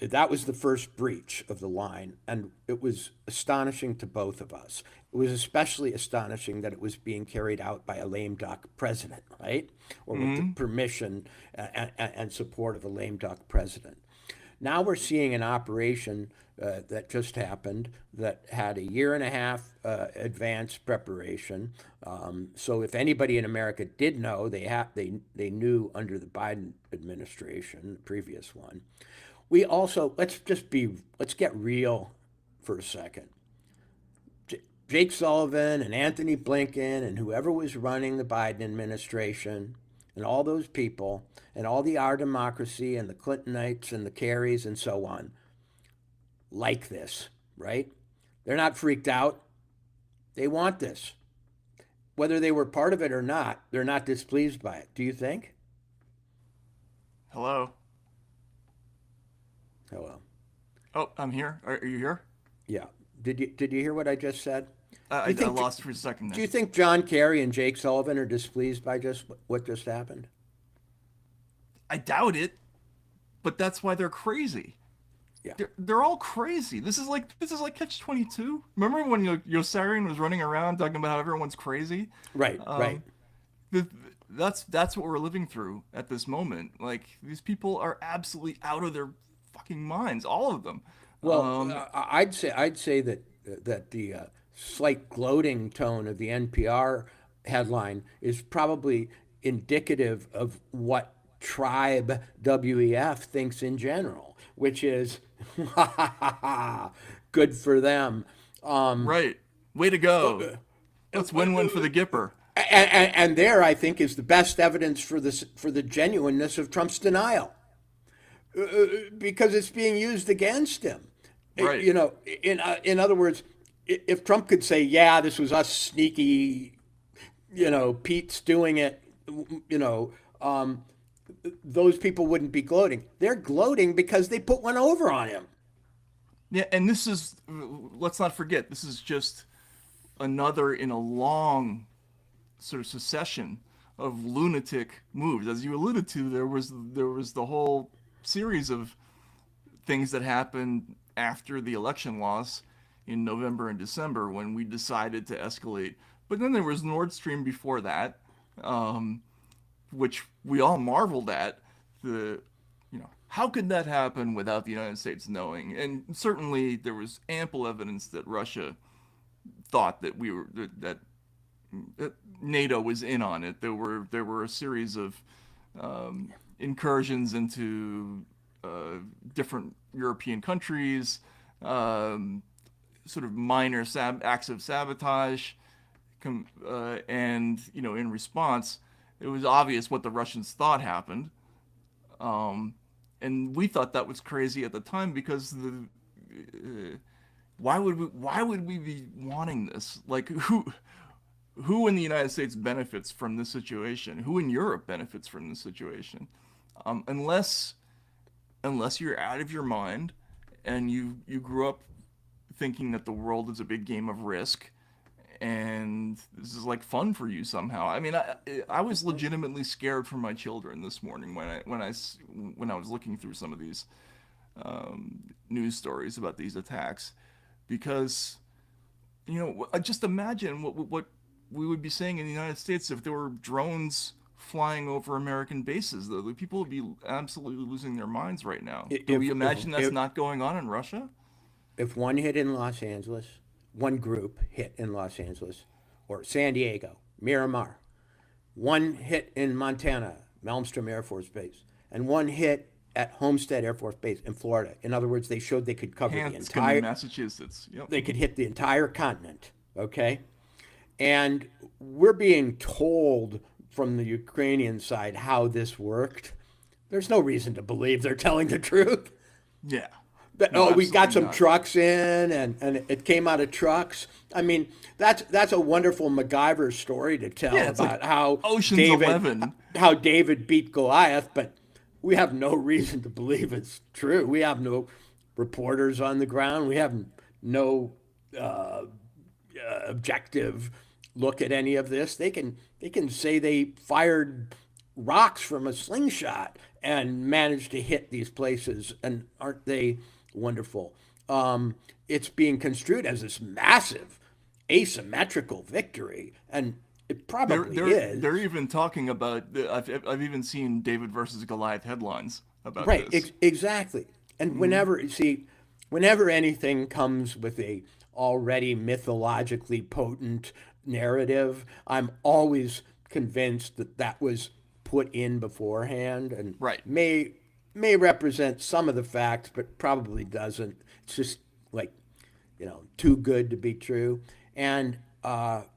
That was the first breach of the line, and it was astonishing to both of us. It was especially astonishing that it was being carried out by a lame duck president, right? Or with the permission and support of a lame duck president. Now we're seeing an operation that just happened that had a year and a half advanced preparation. So if anybody in America did know, they knew under the Biden administration, the previous one. We also let's get real for a second. Jake Sullivan and Anthony Blinken and whoever was running the Biden administration and all those people and all the Our Democracy and the Clintonites and the Kerrys and so on like this, right? They're not freaked out. They want this. Whether they were part of it or not, they're not displeased by it. Do you think? Hello. Hello. Oh, I'm here. Are you here? Yeah. Did you hear what I just said? I lost it for a second there. Do you think John Kerry and Jake Sullivan are displeased by just what just happened? I doubt it, but that's why they're crazy. Yeah. They're all crazy. This is like Catch-22. Remember when Yossarian was running around talking about how everyone's crazy? Right. Right. That's what we're living through at this moment. Like these people are absolutely out of their fucking minds, all of them. Well, I'd say that the slight gloating tone of the NPR headline is probably indicative of what Tribe WEF thinks in general, which is good for them. Right. Way to go. Let's win-win for the Gipper. And there, I think, is the best evidence for the genuineness of Trump's denial, because it's being used against him. Right. You know, in other words, if Trump could say, "Yeah, this was us sneaky," Pete's doing it, those people wouldn't be gloating. They're gloating because they put one over on him. Yeah, and let's not forget, this is just another in a long sort of succession of lunatic moves. As you alluded to, there was the whole series of things that happened after the election loss in November and December when we decided to escalate. But then there was Nord Stream before that, which we all marveled at. How could that happen without the United States knowing? And certainly there was ample evidence that Russia thought that that NATO was in on it. There were a series of incursions into different European countries, sort of minor acts of sabotage, and in response, it was obvious what the Russians thought happened, and we thought that was crazy at the time because why would we be wanting this? Like who in the United States benefits from this situation? Who in Europe benefits from this situation? Unless you're out of your mind and you grew up thinking that the world is a big game of Risk and this is like fun for you somehow. I mean, I was legitimately scared for my children this morning when I was looking through some of these news stories about these attacks, because just imagine what we would be saying in the United States if there were drones flying over American bases. The people would be absolutely losing their minds right now. Do we imagine that's not going on in Russia? If one hit in Los Angeles, one group hit in Los Angeles, or San Diego, Miramar, one hit in Montana, Malmstrom Air Force Base, and one hit at Homestead Air Force Base in Florida. In other words, they showed they could cover the entire Massachusetts. Yep. They could hit the entire continent. Okay, and we're being told from the Ukrainian side how this worked. There's no reason to believe they're telling the truth. Yeah. No, we got some not. trucks in, and it came out of trucks. I mean, that's a wonderful MacGyver story to tell Yeah, it's about like how Ocean's 11. how David beat Goliath, but we have no reason to believe it's true. We have no reporters on the ground. We have no objective look at any of this. They can say they fired rocks from a slingshot and managed to hit these places, and aren't they wonderful? It's being construed as this massive asymmetrical victory, and it probably is. They're even talking about. I've even seen David versus Goliath headlines about Right, this. exactly. And whenever anything comes with a already mythologically potent narrative, I'm always convinced that that was put in beforehand and Right. may represent some of the facts, but probably doesn't. It's just like, too good to be true. And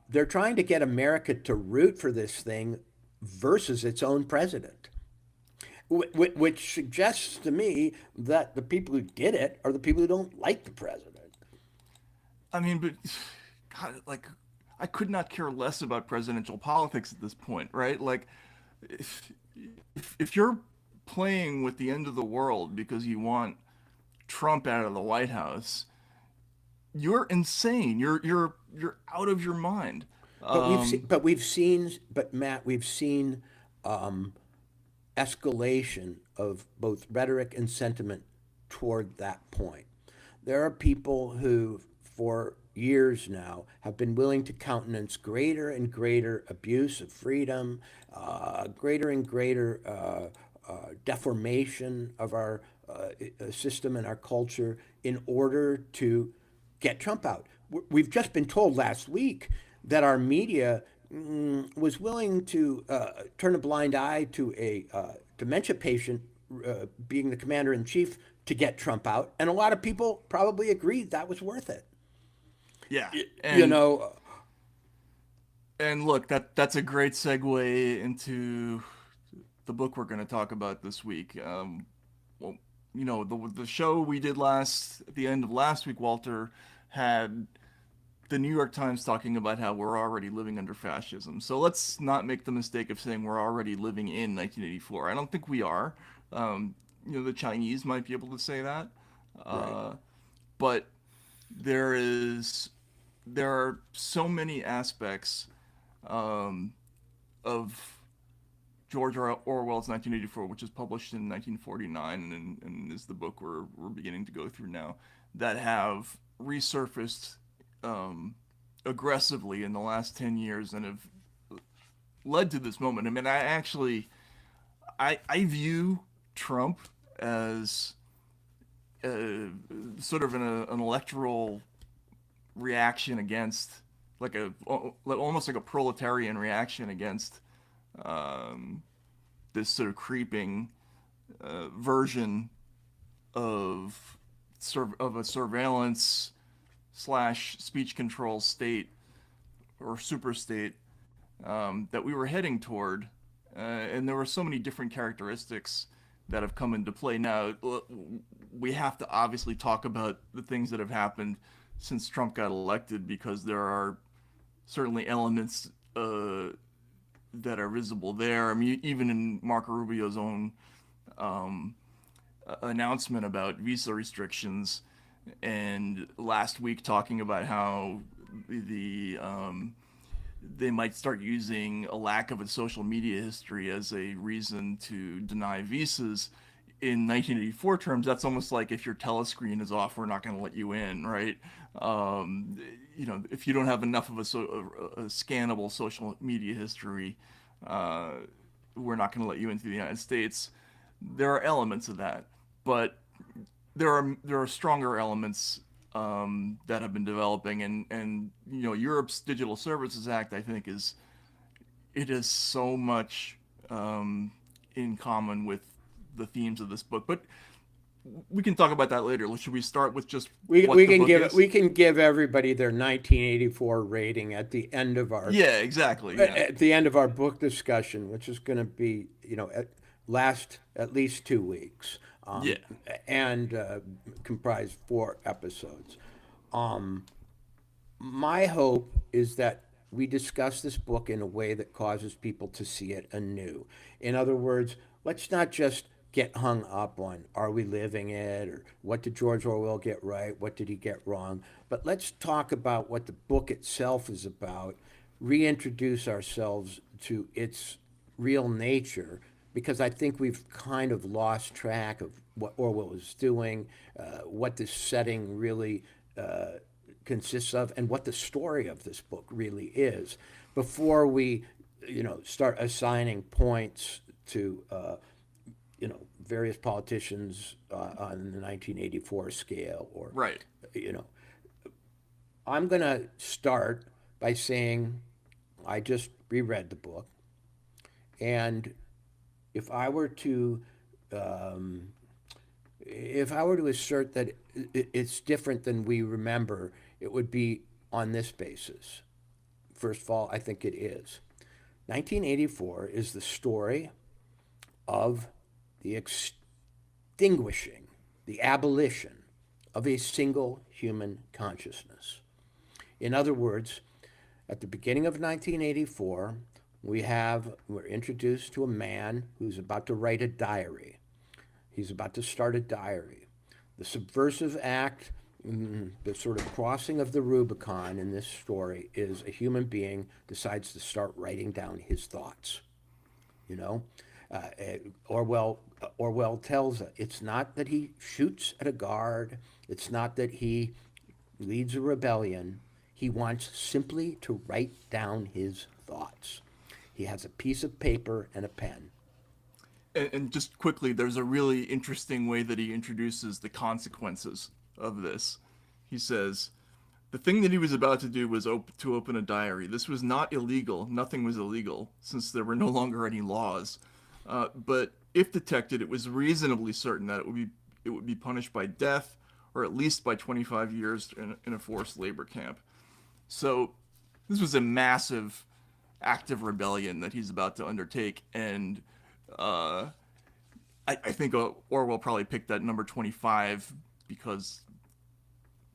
they're trying to get America to root for this thing versus its own president, which suggests to me that the people who did it are the people who don't like the president. I mean, but God, like, I could not care less about presidential politics at this point, right? Like, if you're playing with the end of the world because you want Trump out of the White House, you're insane. You're out of your mind. But Matt, we've seen escalation of both rhetoric and sentiment toward that point. There are people who, for years now, have been willing to countenance greater and greater abuse of freedom, greater and greater deformation of our system and our culture in order to get Trump out. We've just been told last week that our media was willing to turn a blind eye to a dementia patient being the commander in chief to get Trump out, and a lot of people probably agreed that was worth it. Yeah, And look, that's a great segue into the book we're going to talk about this week. Well, the show we did at the end of last week, Walter, had the New York Times talking about how we're already living under fascism. So let's not make the mistake of saying we're already living in 1984. I don't think we are. The Chinese might be able to say that, Right. but there are so many aspects of George Orwell's 1984, which was published in 1949 and is the book we're beginning to go through now, that have resurfaced aggressively in the last 10 years and have led to this moment. I mean, I view Trump as sort of an electoral reaction against, almost like a proletarian reaction against this sort of creeping version of a surveillance / speech control state or super state that we were heading toward, and there were so many different characteristics that have come into play. Now, we have to obviously talk about the things that have happened since Trump got elected, because there are certainly elements that are visible there. I mean, even in Marco Rubio's own um, announcement about visa restrictions, and last week talking about how they might start using a lack of a social media history as a reason to deny visas. In 1984 terms, that's almost like, if your telescreen is off, we're not going to let you in, right? Um, if you don't have enough of a scannable social media history, uh, we're not going to let you into the United States. There are elements of that, but there are stronger elements that have been developing, and Europe's Digital Services Act, I think, it has so much in common with the themes of this book. But we can talk about that later. Should we start with just what the book is? We can give everybody their 1984 rating at the end of our Yeah, exactly. Yeah. at the end of our book discussion, which is going to be last at least 2 weeks. Yeah. And comprise 4 episodes. My hope is that we discuss this book in a way that causes people to see it anew. In other words, let's not just get hung up on, are we living it, or what did George Orwell get right, what did he get wrong, but let's talk about what the book itself is about, reintroduce ourselves to its real nature, because I think we've kind of lost track of what Orwell was doing, what this setting really consists of, and what the story of this book really is, before we, start assigning points to, various politicians on the 1984 scale, or Right. I'm going to start by saying I just reread the book, and if I were to assert that it's different than we remember, it would be on this basis. First of all, I think it is. 1984 is the story of the extinguishing, the abolition of a single human consciousness. In other words, at the beginning of 1984, we're introduced to a man who's about to write a diary. He's about to start a diary. The subversive act, the sort of crossing of the Rubicon in this story, is a human being decides to start writing down his thoughts. Orwell tells us it's not that he shoots at a guard. It's not that he leads a rebellion. He wants simply to write down his thoughts. He has a piece of paper and a pen. And just quickly, there's a really interesting way that he introduces the consequences of this. He says, the thing that he was about to do was to open a diary. This was not illegal. Nothing was illegal, since there were no longer any laws. But if detected, it was reasonably certain that it would be punished by death, or at least by 25 years in a forced labor camp. So this was a massive act of rebellion that he's about to undertake, and I think Orwell probably picked that number 25 because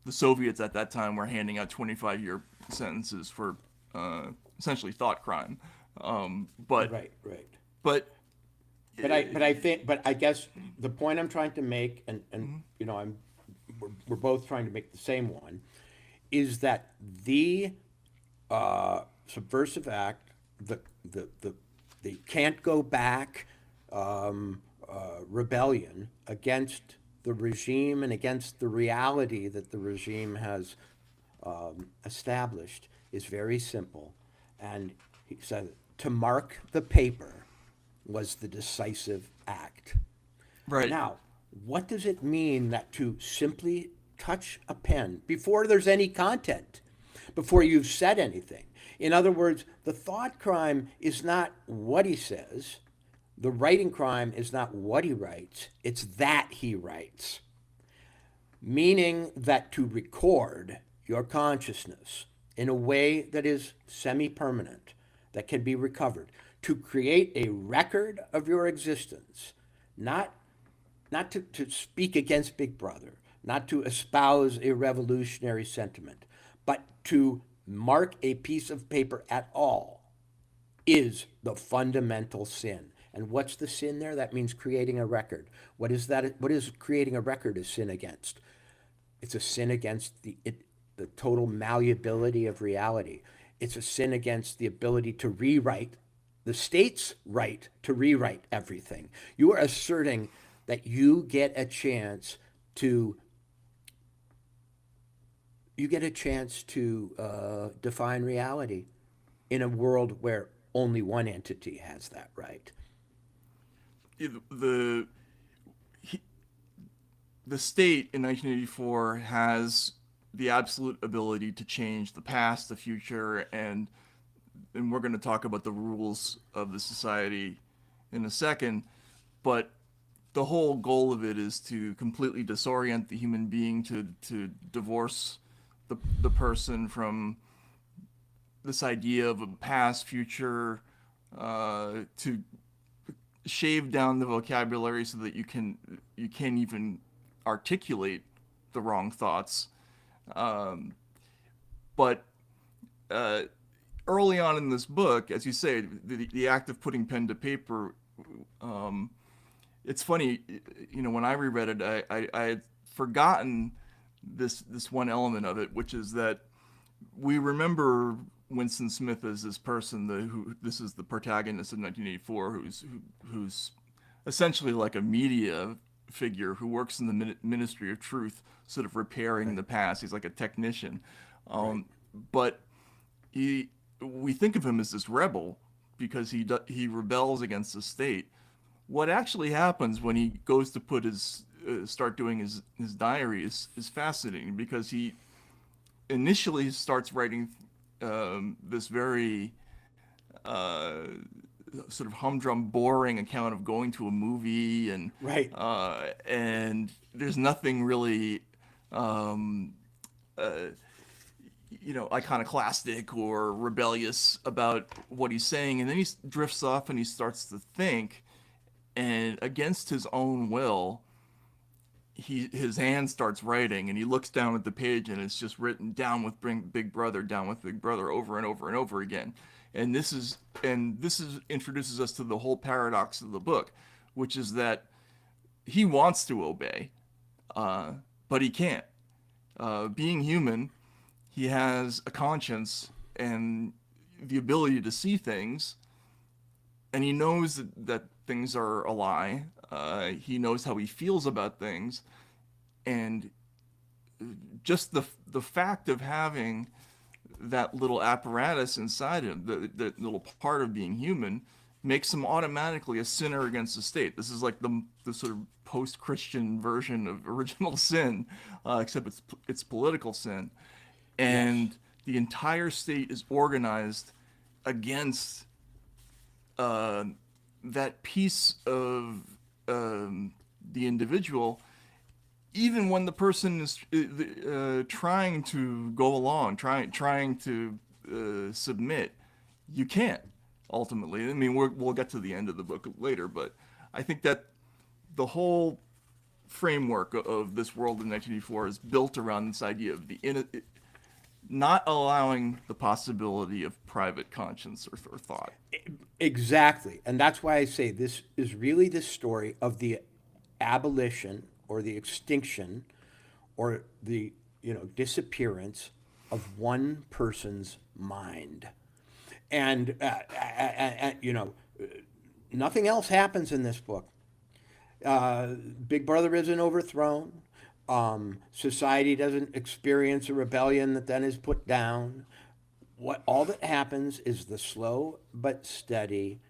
the Soviets at that time were handing out 25-year sentences for essentially thought crime. But Right. but But I guess the point I'm trying to make, and we're both trying to make the same one, is that the subversive act, the can't go back rebellion against the regime and against the reality that the regime has established, is very simple. And he said to mark the paper was the decisive act. right. Now, what does it mean that to simply touch a pen before there's any content, before you've said anything? In other words, the thought crime is not what he says. The writing crime is not what he writes. It's that he writes. Meaning that to record your consciousness in a way that is semi-permanent, that can be recovered, to create a record of your existence, not not to speak against Big Brother, not to espouse a revolutionary sentiment, but to mark a piece of paper at all is the fundamental sin. And what's the sin there? That means creating a record. What is that? What is creating a record a sin against? It's a sin against the total malleability of reality. It's a sin against the ability to rewrite the state's right to rewrite everything. You are asserting that you get a chance to define reality in a world where only one entity has that right. The state in 1984 has the absolute ability to change the past, the future, and we're going to talk about the rules of the society in a second, but the whole goal of it is to completely disorient the human being, to divorce the person from this idea of a past, future, to shave down the vocabulary so that you can't even articulate the wrong thoughts. But early on in this book, as you say, the act of putting pen to paper, it's funny, when I reread it, I had forgotten this one element of it, which is that we remember Winston Smith as this person, this is the protagonist of 1984, who's essentially like a media figure who works in the Ministry of Truth, sort of repairing the past. He's like a technician, but we think of him as this rebel because he rebels against the state. What actually happens when he goes to put start doing his diary is fascinating, because he initially starts writing this very sort of humdrum, boring account of going to a movie, and Right. And there's nothing really iconoclastic or rebellious about what he's saying, and then he drifts off and he starts to think, and against his own will, his hand starts writing, and he looks down at the page, and it's just written down with Big Brother, down with Big Brother, over and over and over again. And this introduces us to the whole paradox of the book, which is that he wants to obey, but he can't. Being human, he has a conscience and the ability to see things, and he knows that things are a lie. He knows how he feels about things, and just the fact of having that little apparatus inside him, the little part of being human, makes him automatically a sinner against the state. This is like the sort of post-Christian version of original sin, except it's political sin, and the entire state is organized against that piece of the individual, even when the person is trying to go along, trying to submit. You can't, ultimately. I mean, we'll get to the end of the book later, but I think that the whole framework of this world in 1984 is built around this idea of not allowing the possibility of private conscience or thought. Exactly. And that's why I say this is really the story of the abolition or the extinction or the disappearance of one person's mind. And nothing else happens in this book. Big Brother isn't overthrown. Society doesn't experience a rebellion that then is put down. All that happens is the slow but steady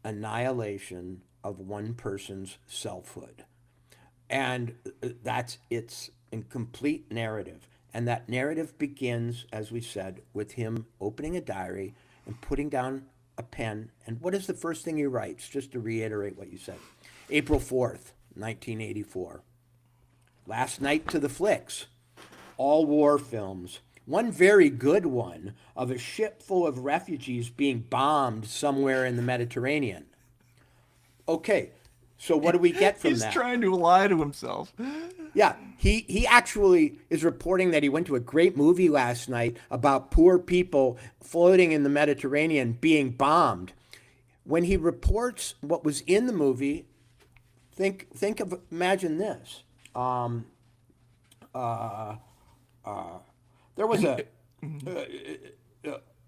annihilation of one person's selfhood. And that's its incomplete narrative. And that narrative begins, as we said, with him opening a diary and putting down a pen. And what is the first thing he writes? Just to reiterate what you said. April 4th, 1984. Last night to the flicks. All war films. One very good one of a ship full of refugees being bombed somewhere in the Mediterranean. Okay, So what do we get from He's that? trying to lie to himself. Yeah, he actually is reporting that he went to a great movie last night about poor people floating in the Mediterranean being bombed. When he reports what was in the movie, imagine this. There was a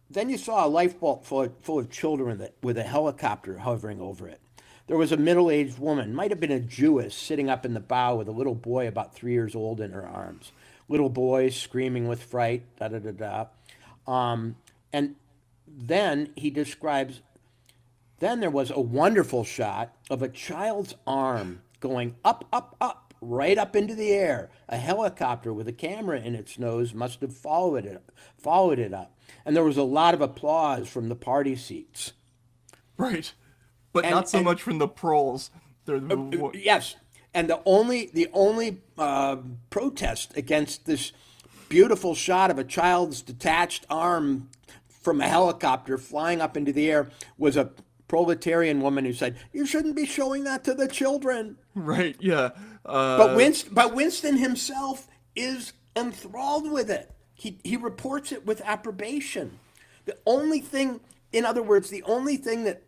then you saw a lifeboat full of children with a helicopter hovering over it. There was a middle-aged woman, might have been a Jewess, sitting up in the bow with a little boy about 3 years old in her arms. Little boy screaming with fright, da da da da. And then he describes, then there was a wonderful shot of a child's arm going up, up, up, right up into the air. A helicopter with a camera in its nose must have followed it up. And there was a lot of applause from the party seats. Right. But not so much from the proles. Yes, and the only protest against this beautiful shot of a child's detached arm from a helicopter flying up into the air was a proletarian woman who said, "You shouldn't be showing that to the children." Right. Yeah. But Winston himself is enthralled with it. He reports it with approbation. The only thing, in other words, the only thing that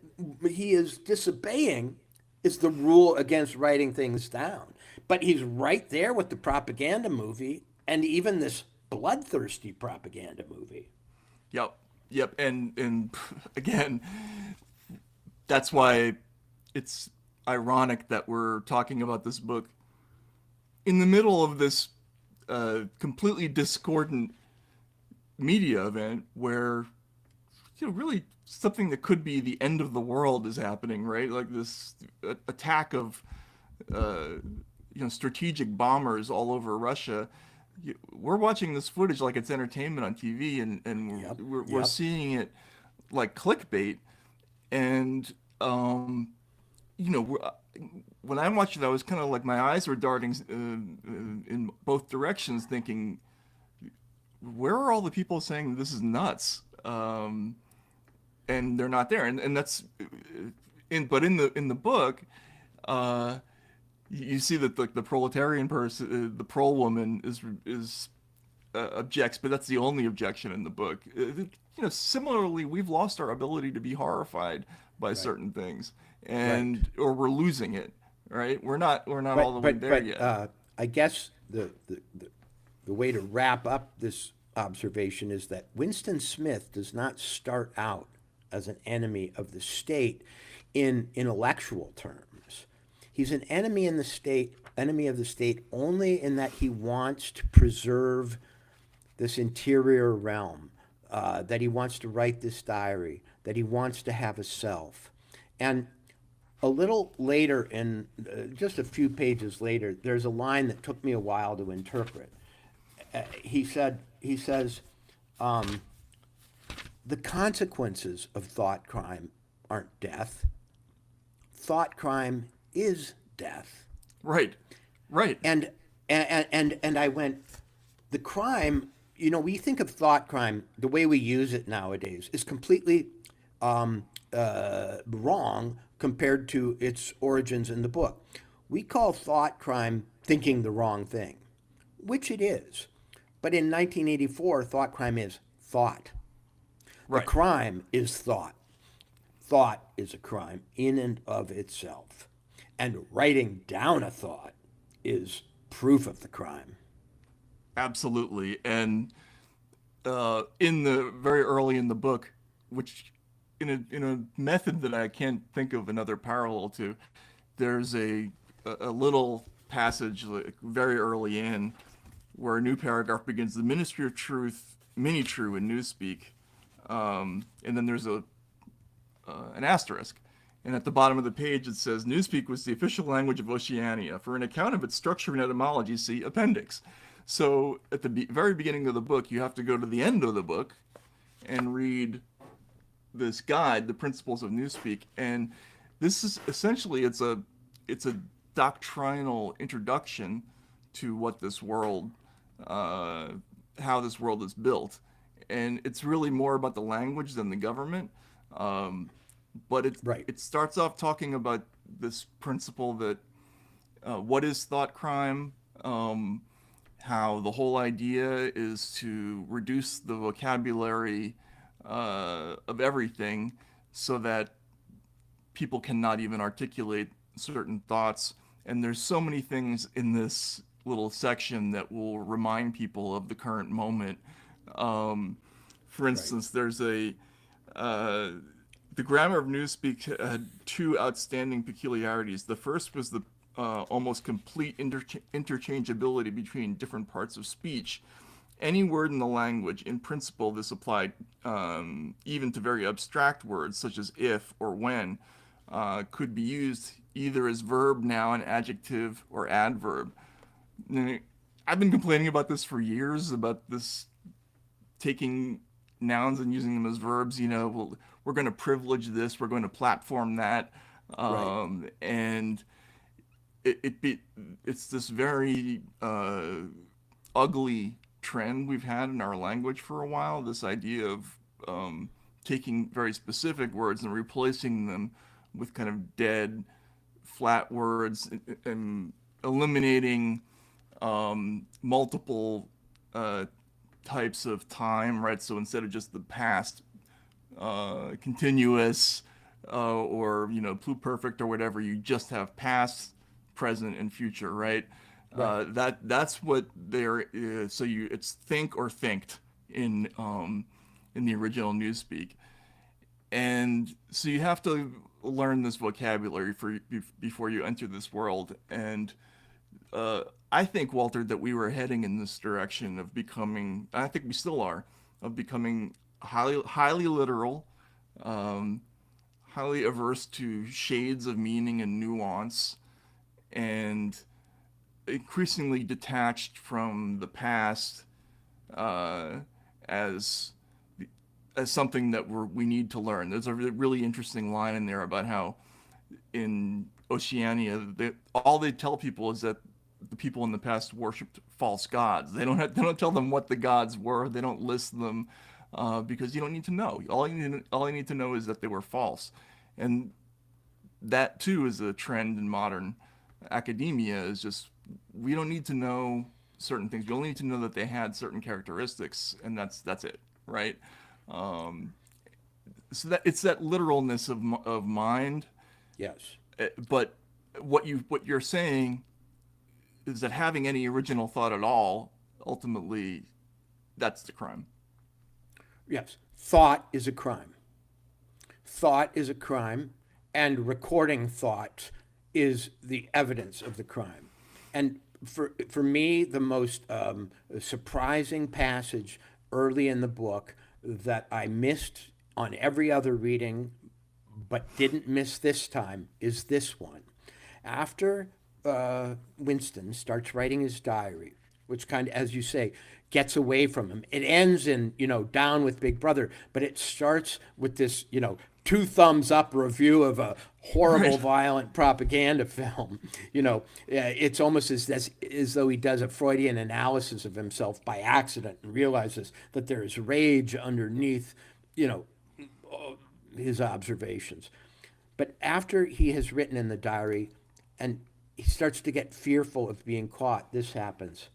he is disobeying is the rule against writing things down. But he's right there with the propaganda movie and even this bloodthirsty propaganda movie. Yep. And again, that's why it's ironic that we're talking about this book in the middle of this completely discordant media event where, really something that could be the end of the world is happening, right? Like this attack of, strategic bombers all over Russia. We're watching this footage like it's entertainment on TV, and we're seeing it like clickbait. And, when I watched it, I was kind of like my eyes were darting in both directions, thinking, where are all the people saying this is nuts? And they're not there, and that's in the book, you see that the proletarian person, the prole woman is objects, but that's the only objection in the book. Similarly, we've lost our ability to be horrified by certain things, or we're losing it. Right, we're not all the way there yet. I guess the way to wrap up this observation is that Winston Smith does not start out as an enemy of the state in intellectual terms. He's an enemy of the state only in that he wants to preserve this interior realm, that he wants to write this diary, that he wants to have a self. And a little later, just a few pages later, there's a line that took me a while to interpret. He says, the consequences of thought crime aren't death. Thought crime is death. Right. And I went, the crime, we think of thought crime, the way we use it nowadays is completely wrong compared to its origins in the book. We call thought crime thinking the wrong thing, which it is. But in 1984, thought crime is thought. Right. The crime is thought. Thought is a crime in and of itself. And writing down a thought is proof of the crime. Absolutely. And in the very early in the book, which in a method that I can't think of another parallel to, there's a little passage like very early in where a new paragraph begins, the Ministry of Truth, mini-true in Newspeak. And then there's an asterisk. And at the bottom of the page it says, Newspeak was the official language of Oceania. For an account of its structure and etymology, see appendix. So at the very beginning of the book, you have to go to the end of the book and read this guide, The Principles of Newspeak. And this is essentially, it's a doctrinal introduction to what this world, how this world is built. And it's really more about the language than the government. But it starts off talking about this principle that what is thought crime, how the whole idea is to reduce the vocabulary of everything so that people cannot even articulate certain thoughts. And there's so many things in this little section that will remind people of the current moment. For instance, there's the grammar of Newspeak had two outstanding peculiarities. The first was the almost complete interchangeability between different parts of speech. Any word in the language, in principle, this applied even to very abstract words such as if or when, could be used either as verb, noun, adjective, or adverb. I've been complaining about this for years, about this taking nouns and using them as verbs. We're going to privilege this, we're going to platform that, and it's this very ugly trend we've had in our language for a while. This idea of taking very specific words and replacing them with kind of dead, flat words, and eliminating multiple types of time, right? So instead of just the past, continuous, or pluperfect or whatever, you just have past, present, and future, right? That's what there is. So it's think or thinked in the original Newspeak, and so you have to learn this vocabulary before you enter this world. And I think, Walter, that we were heading in this direction of becoming, I think we still are, of becoming highly literal, highly averse to shades of meaning and nuance, and increasingly detached from the past as something that we need to learn. There's a really interesting line in there about how in Oceania, all they tell people is that the people in the past worshipped false gods. They don't tell them what the gods were. They don't list them because you don't need to know. All you need to know is that they were false, and that too is a trend in modern academia. Is just, we don't need to know certain things. We only need to know that they had certain characteristics, and that's it, right? So that it's that literalness of mind. Yes. But what you're saying is that having any original thought at all, ultimately, that's the crime. Yes. Thought is a crime. Thought is a crime, and recording thought is the evidence of the crime. And for me, the most surprising passage early in the book that I missed on every other reading but didn't miss this time is this one. After Winston starts writing his diary, which kind of, as you say, gets away from him. It ends in, down with Big Brother, but it starts with this, 2 thumbs up review of a horrible, violent propaganda film. It's almost as though he does a Freudian analysis of himself by accident and realizes that there is rage underneath, his observations. But after he has written in the diary and he starts to get fearful of being caught, this happens.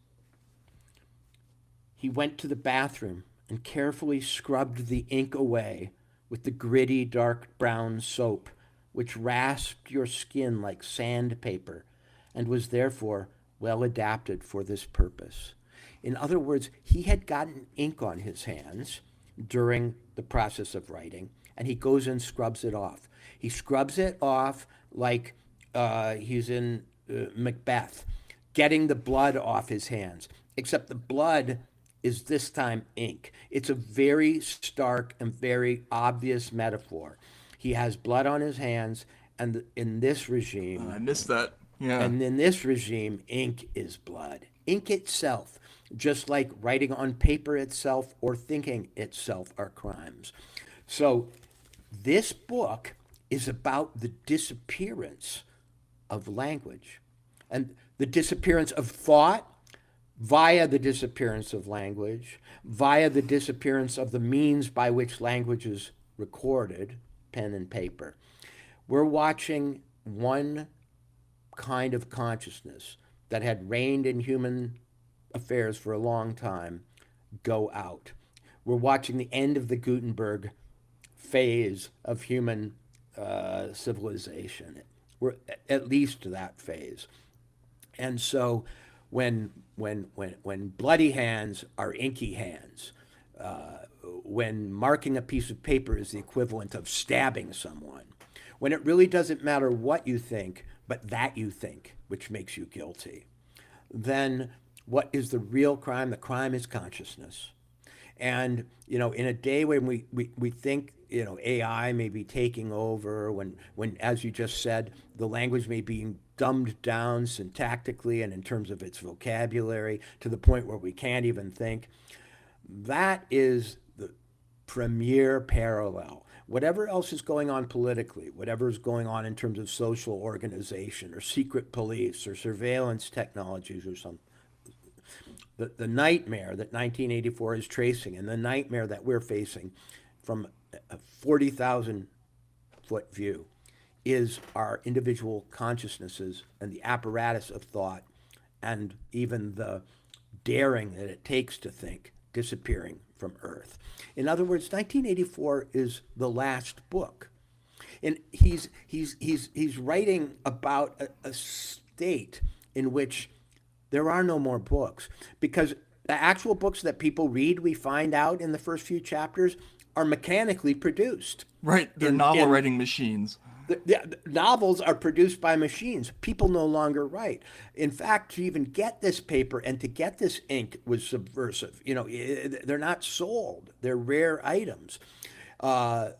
He went to the bathroom and carefully scrubbed the ink away with the gritty, dark brown soap, which rasped your skin like sandpaper and was therefore well adapted for this purpose. In other words, he had gotten ink on his hands during the process of writing, and he goes and scrubs it off. He scrubs it off like he's in Macbeth, getting the blood off his hands, except the blood is this time ink. It's a very stark and very obvious metaphor. He has blood on his hands, and in this regime... I missed that. Yeah. And in this regime, ink is blood. Ink itself, just like writing on paper itself or thinking itself, are crimes. So this book is about the disappearance of language and the disappearance of thought via the disappearance of language, via the disappearance of the means by which language is recorded, pen and paper. We're watching one kind of consciousness that had reigned in human affairs for a long time go out. We're watching the end of the Gutenberg phase of human civilization. We're at least to that phase. And so when bloody hands are inky hands, when marking a piece of paper is the equivalent of stabbing someone, when it really doesn't matter what you think, but that you think, which makes you guilty, then what is the real crime? The crime is consciousness. And, in a day when we think, AI may be taking over, when, as you just said, the language may be dumbed down syntactically and in terms of its vocabulary to the point where we can't even think, that is the premier parallel. Whatever else is going on politically, whatever is going on in terms of social organization or secret police or surveillance technologies or something, the nightmare that 1984 is tracing and the nightmare that we're facing from a 40,000 foot view is our individual consciousnesses and the apparatus of thought and even the daring that it takes to think disappearing from Earth. In other words, 1984 is the last book. And he's writing about a state in which there are no more books, because the actual books that people read, we find out in the first few chapters, are mechanically produced. Right, they're novel writing machines. The novels are produced by machines. People no longer write. In fact, to even get this paper and to get this ink was subversive. They're not sold. They're rare items.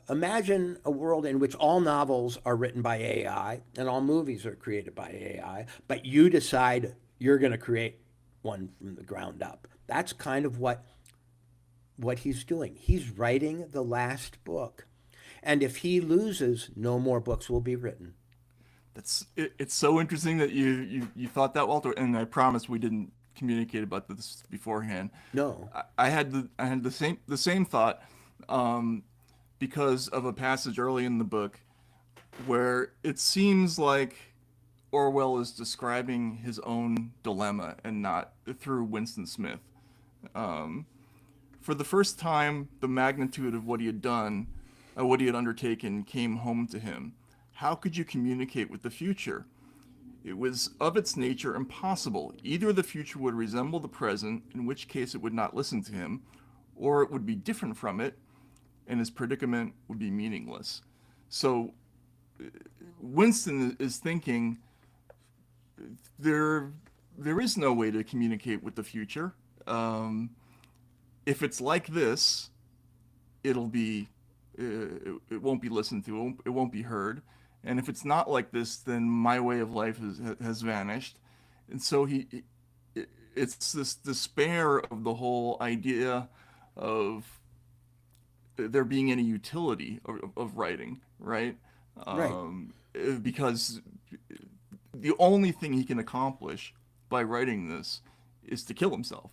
Imagine a world in which all novels are written by AI and all movies are created by AI, but you decide you're going to create one from the ground up. That's kind of what he's doing. He's writing the last book. And if he loses, no more books will be written. It's so interesting that you thought that, Walter, and I promise we didn't communicate about this beforehand. No. I had the same thought because of a passage early in the book where it seems like Orwell is describing his own dilemma and not through Winston Smith. For the first time, the magnitude of what he had done, what he had undertaken, came home to him. How could you communicate with the future? It was of its nature impossible. Either the future would resemble the present, in which case it would not listen to him, or it would be different from it, and his predicament would be meaningless. So Winston is thinking there is no way to communicate with the future. If it's like this, it won't be listened to. It won't be heard. And if it's not like this, then my way of life has vanished. And so it's this despair of the whole idea of there being any utility of writing, right? Right. Because the only thing he can accomplish by writing this is to kill himself,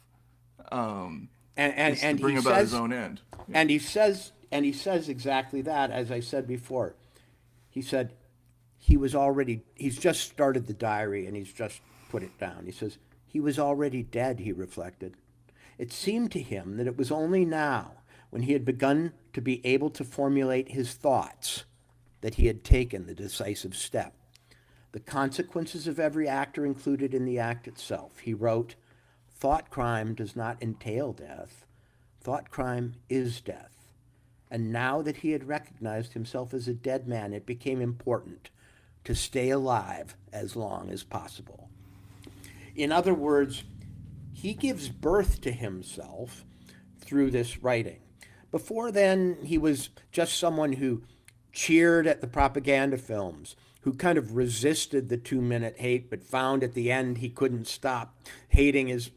and to bring about his own end. And he says exactly that, as I said before. He said he's just started the diary and he's just put it down. He says he was already dead, he reflected. It seemed to him that it was only now, when he had begun to be able to formulate his thoughts, that he had taken the decisive step. The consequences of every act are included in the act itself. He wrote, "Thought crime does not entail death. Thought crime is death." And now that he had recognized himself as a dead man, it became important to stay alive as long as possible. In other words, he gives birth to himself through this writing. Before then, he was just someone who cheered at the propaganda films, who kind of resisted the 2-minute hate, but found at the end he couldn't stop hating as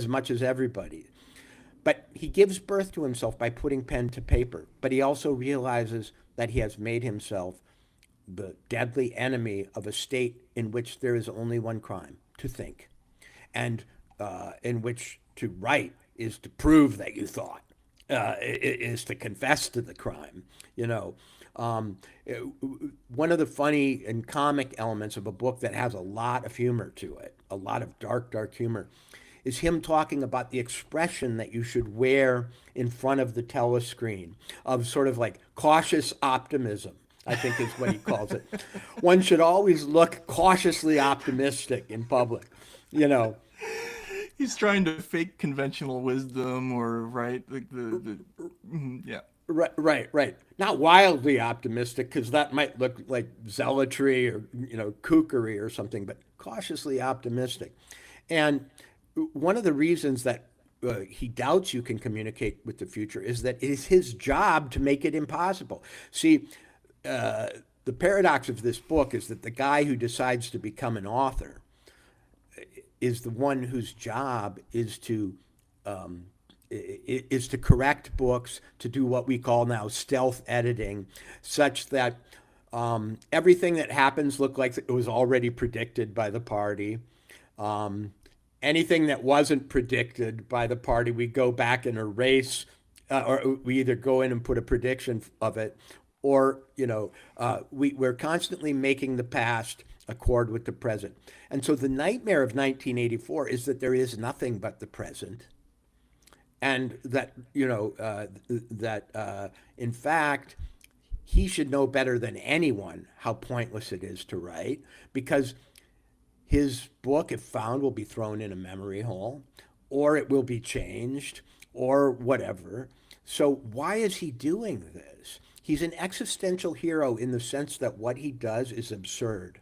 much as everybody. But he gives birth to himself by putting pen to paper. But he also realizes that he has made himself the deadly enemy of a state in which there is only one crime: to think, and in which to write is to prove that you thought, is to confess to the crime. One of the funny and comic elements of a book that has a lot of humor to it, a lot of dark, dark humor, is him talking about the expression that you should wear in front of the telescreen of sort of like cautious optimism, I think is what he calls it. One should always look cautiously optimistic in public, you know. He's trying to fake conventional wisdom, or right, like yeah. Right. Not wildly optimistic, because that might look like zealotry or, kookery or something, but cautiously optimistic. And one of the reasons that he doubts you can communicate with the future is that it is his job to make it impossible. See, the paradox of this book is that the guy who decides to become an author is the one whose job is to correct books, to do what we call now stealth editing, such that everything that happens look like it was already predicted by the party. Anything that wasn't predicted by the party, we go back and erase, or we either go in and put a prediction of it, or we're constantly making the past accord with the present. And so the nightmare of 1984 is that there is nothing but the present, and that in fact he should know better than anyone how pointless it is to write, because his book, if found, will be thrown in a memory hole, or it will be changed, or whatever. So why is he doing this? He's an existential hero in the sense that what he does is absurd.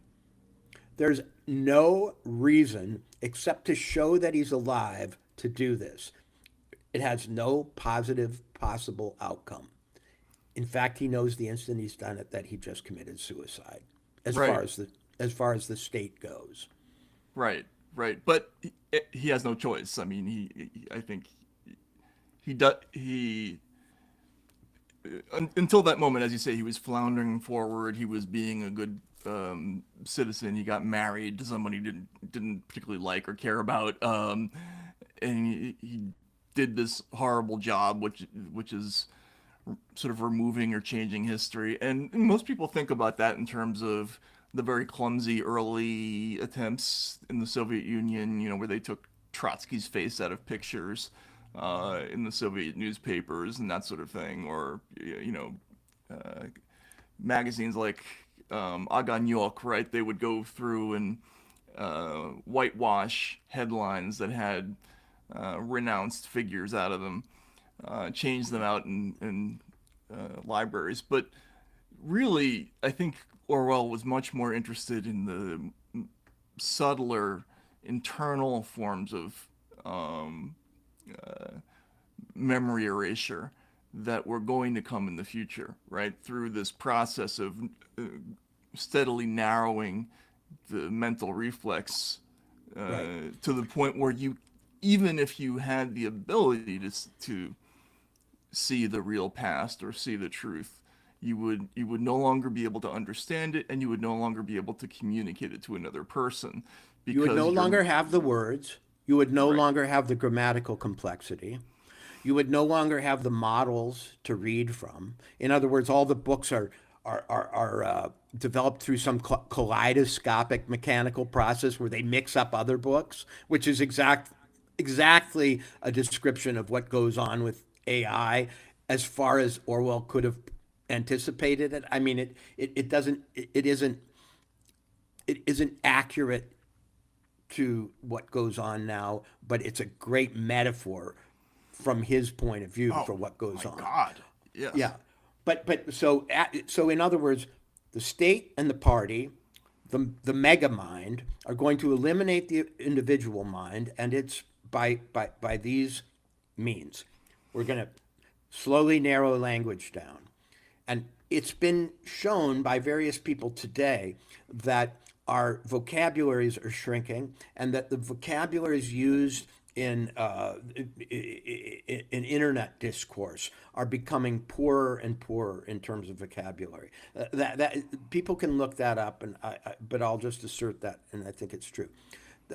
There's no reason except to show that he's alive to do this. It has no positive possible outcome. In fact, he knows the instant he's done it that he just committed suicide, as Right. far as the state goes. Right. But he has no choice. I mean, I think he until that moment, as you say, he was floundering forward. He was being a good citizen. He got married to someone he didn't particularly like or care about, and he did this horrible job, which is sort of removing or changing history. And most people think about that in terms of the very clumsy early attempts in the Soviet Union, where they took Trotsky's face out of pictures in the Soviet newspapers and that sort of thing, or magazines like Aganyok, right? They would go through and whitewash headlines that had renounced figures out of them, change them out in libraries. But really, I think Orwell was much more interested in the subtler internal forms of memory erasure that were going to come in the future, right? Through this process of steadily narrowing the mental reflex Right. to the point where even if you had the ability to see the real past or see the truth, you would no longer be able to understand it, and you would no longer be able to communicate it to another person, You would because no you're longer have the words. You would no right. longer have the grammatical complexity. You would no longer have the models to read from. In other words, all the books are developed through some kaleidoscopic mechanical process where they mix up other books, which is exactly a description of what goes on with AI, as far as Orwell could have anticipated it. I mean, it isn't accurate to what goes on now, but it's a great metaphor from his point of view for what goes My on. God, yes. Yeah, but so in other words, the state and the party, the mega mind, are going to eliminate the individual mind, and it's by these means. We're going to slowly narrow language down, and it's been shown by various people today that our vocabularies are shrinking, and that the vocabularies used in internet discourse are becoming poorer and poorer in terms of vocabulary. That people can look that up, and but I'll just assert that, and I think it's true.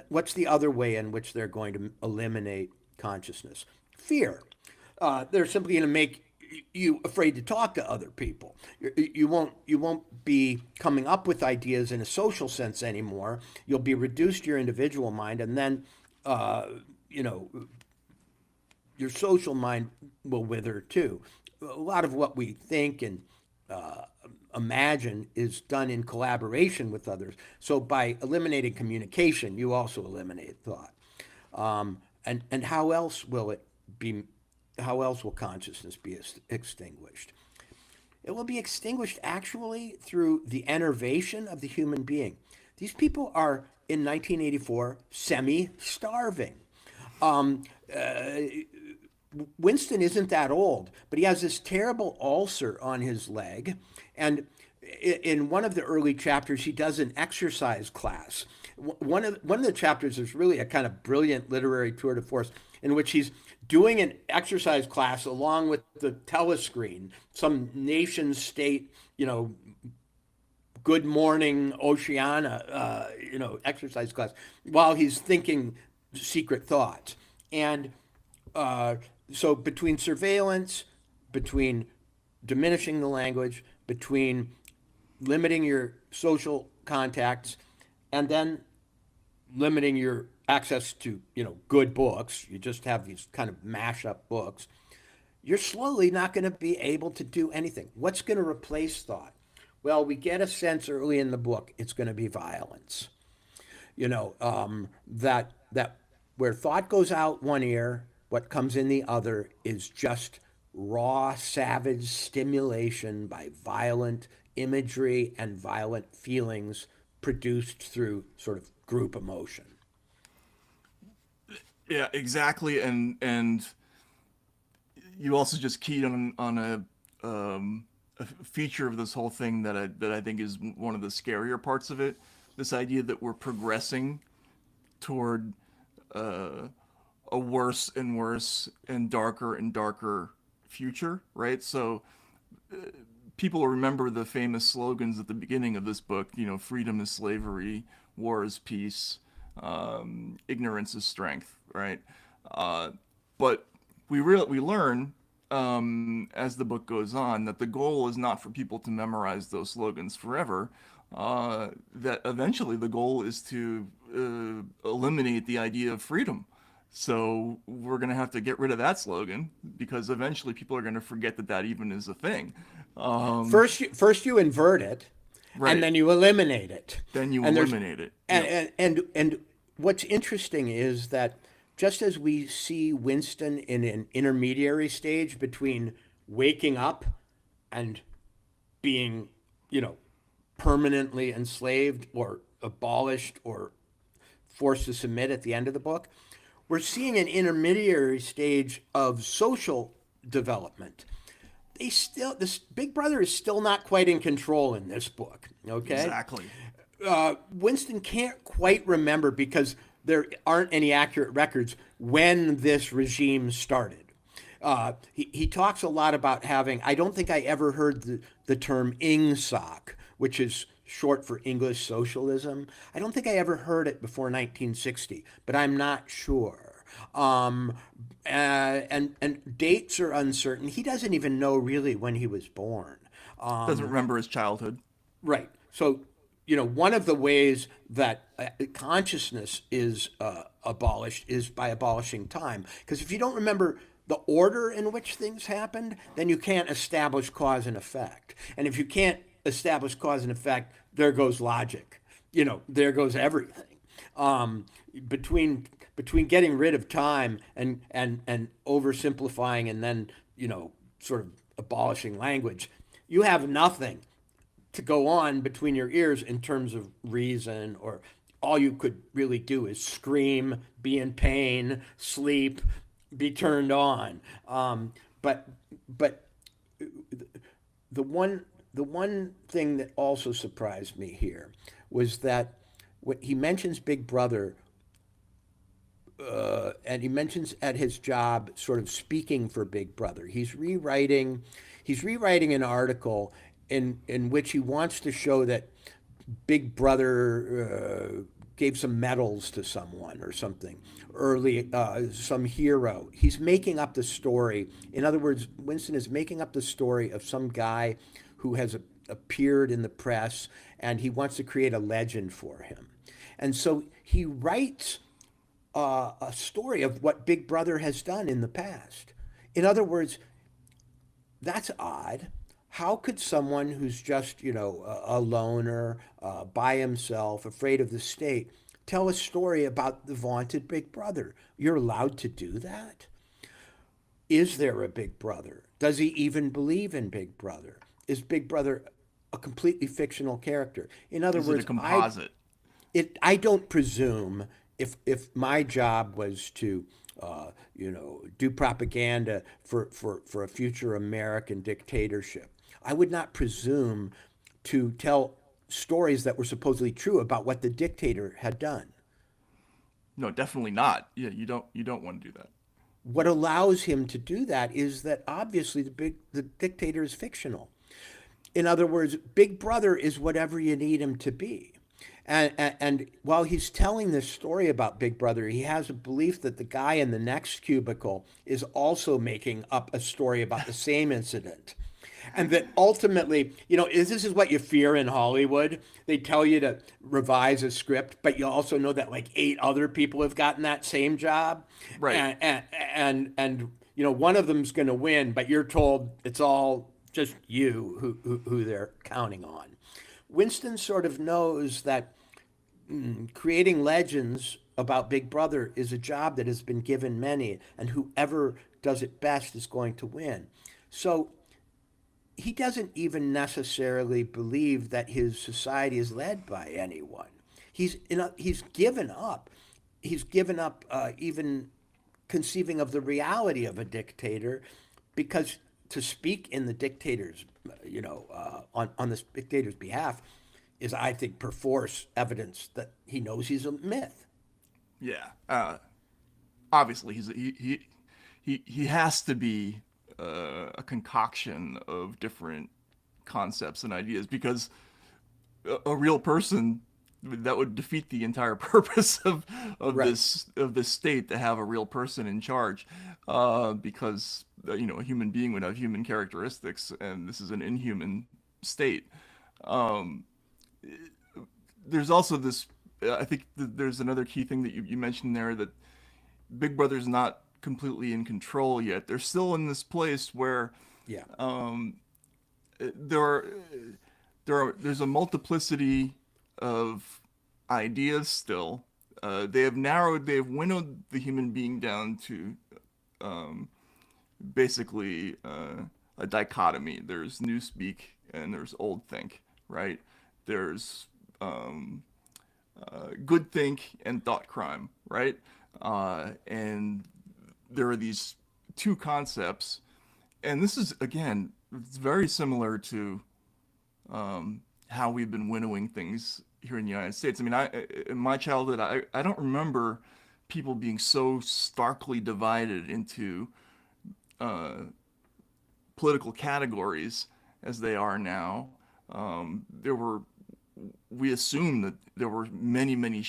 What's the other way in which they're going to eliminate consciousness? Fear. They're simply going to make you afraid to talk to other people. You won't be coming up with ideas in a social sense anymore. You'll be reduced to your individual mind, and then you know, your social mind will wither too. A lot of what we think and imagine is done in collaboration with others. So by eliminating communication, you also eliminate thought. And how else will it be? How else will consciousness be extinguished? It will be extinguished actually through the enervation of the human being. These people are in 1984 semi-starving. Winston isn't that old, but he has this terrible ulcer on his leg. And in one of the early chapters, he does an exercise class. One of the chapters is really a kind of brilliant literary tour de force in which he's doing an exercise class along with the telescreen, some nation state, Good Morning Oceania, exercise class, while he's thinking secret thoughts. And so between surveillance, between diminishing the language, between limiting your social contacts, and then limiting your access to, good books, you just have these kind of mash up books, you're slowly not going to be able to do anything. What's going to replace thought? Well, we get a sense early in the book it's going to be violence. That where thought goes out one ear, what comes in the other is just raw, savage stimulation by violent imagery and violent feelings produced through sort of group emotion. Yeah, exactly. And you also just keyed on a feature of this whole thing that I think is one of the scarier parts of it. This idea that we're progressing toward a worse and worse and darker future, right? So people remember the famous slogans at the beginning of this book, freedom is slavery, war is peace, ignorance is strength, right? But we learn as the book goes on that the goal is not for people to memorize those slogans forever. That eventually the goal is to eliminate the idea of freedom. So we're going to have to get rid of that slogan because eventually people are going to forget that even is a thing. First you invert it, right. And then you eliminate it. Then you eliminate it. And what's interesting is that just as we see Winston in an intermediary stage between waking up and being, permanently enslaved or abolished or forced to submit at the end of the book, we're seeing an intermediary stage of social development. This Big Brother is still not quite in control in this book. Okay. Exactly. Winston can't quite remember because there aren't any accurate records when this regime started. He talks a lot about having, I don't think I ever heard the term ingsoc, which is short for English socialism. I don't think I ever heard it before 1960, but I'm not sure. And dates are uncertain. He doesn't even know really when he was born. Doesn't remember his childhood. Right. So, one of the ways that consciousness is abolished is by abolishing time. Because if you don't remember the order in which things happened, then you can't establish cause and effect. And if you can't establish cause and effect, there goes logic. There goes everything. Between getting rid of time and oversimplifying and then, sort of abolishing language, you have nothing to go on between your ears in terms of reason, or all you could really do is scream, be in pain, sleep, be turned on. But the one thing that also surprised me here was that when he mentions Big Brother, and he mentions at his job sort of speaking for Big Brother. He's rewriting an article in which he wants to show that Big Brother gave some medals to someone or something, some hero. He's making up the story. In other words, Winston is making up the story of some guy who has appeared in the press, and he wants to create a legend for him. And so he writes a story of what Big Brother has done in the past. In other words, that's odd. How could someone who's just, a loner, by himself, afraid of the state, tell a story about the vaunted Big Brother? You're allowed to do that? Is there a Big Brother? Does he even believe in Big Brother? Is Big Brother a completely fictional character? In other Is words, it a composite? I don't presume if my job was to do propaganda for a future American dictatorship, I would not presume to tell stories that were supposedly true about what the dictator had done. No, definitely not. Yeah, you don't want to do that. What allows him to do that is that obviously the dictator is fictional. In other words, Big Brother is whatever you need him to be. And while he's telling this story about Big Brother, he has a belief that the guy in the next cubicle is also making up a story about the same incident. And that ultimately, this is what you fear in Hollywood. They tell you to revise a script, but you also know that like 8 other people have gotten that same job. Right. And one of them's going to win, but you're told it's all just you who they're counting on. Winston sort of knows that creating legends about Big Brother is a job that has been given many, and whoever does it best is going to win. So he doesn't even necessarily believe that his society is led by anyone. He's given up. He's given up even conceiving of the reality of a dictator, because to speak in the dictator's, on the dictator's behalf, is, I think, perforce evidence that he knows he's a myth. Yeah. Obviously, he has to be a concoction of different concepts and ideas, because a real person, that would defeat the entire purpose of Right. this state, to have a real person in charge, because a human being would have human characteristics, and this is an inhuman state. Um, there's also this. I think there's another key thing that you mentioned there, that Big Brother's not completely in control yet. They're still in this place where Yeah. there's a multiplicity of ideas still. They have winnowed the human being down to basically a dichotomy. There's Newspeak and there's Old Think, right? There's Good Think and Thought Crime, right? And there are these two concepts, and this is, again, it's very similar to how we've been winnowing things here in the United States. I mean, in my childhood, I don't remember people being so starkly divided into political categories as they are now. We assume that there were many, many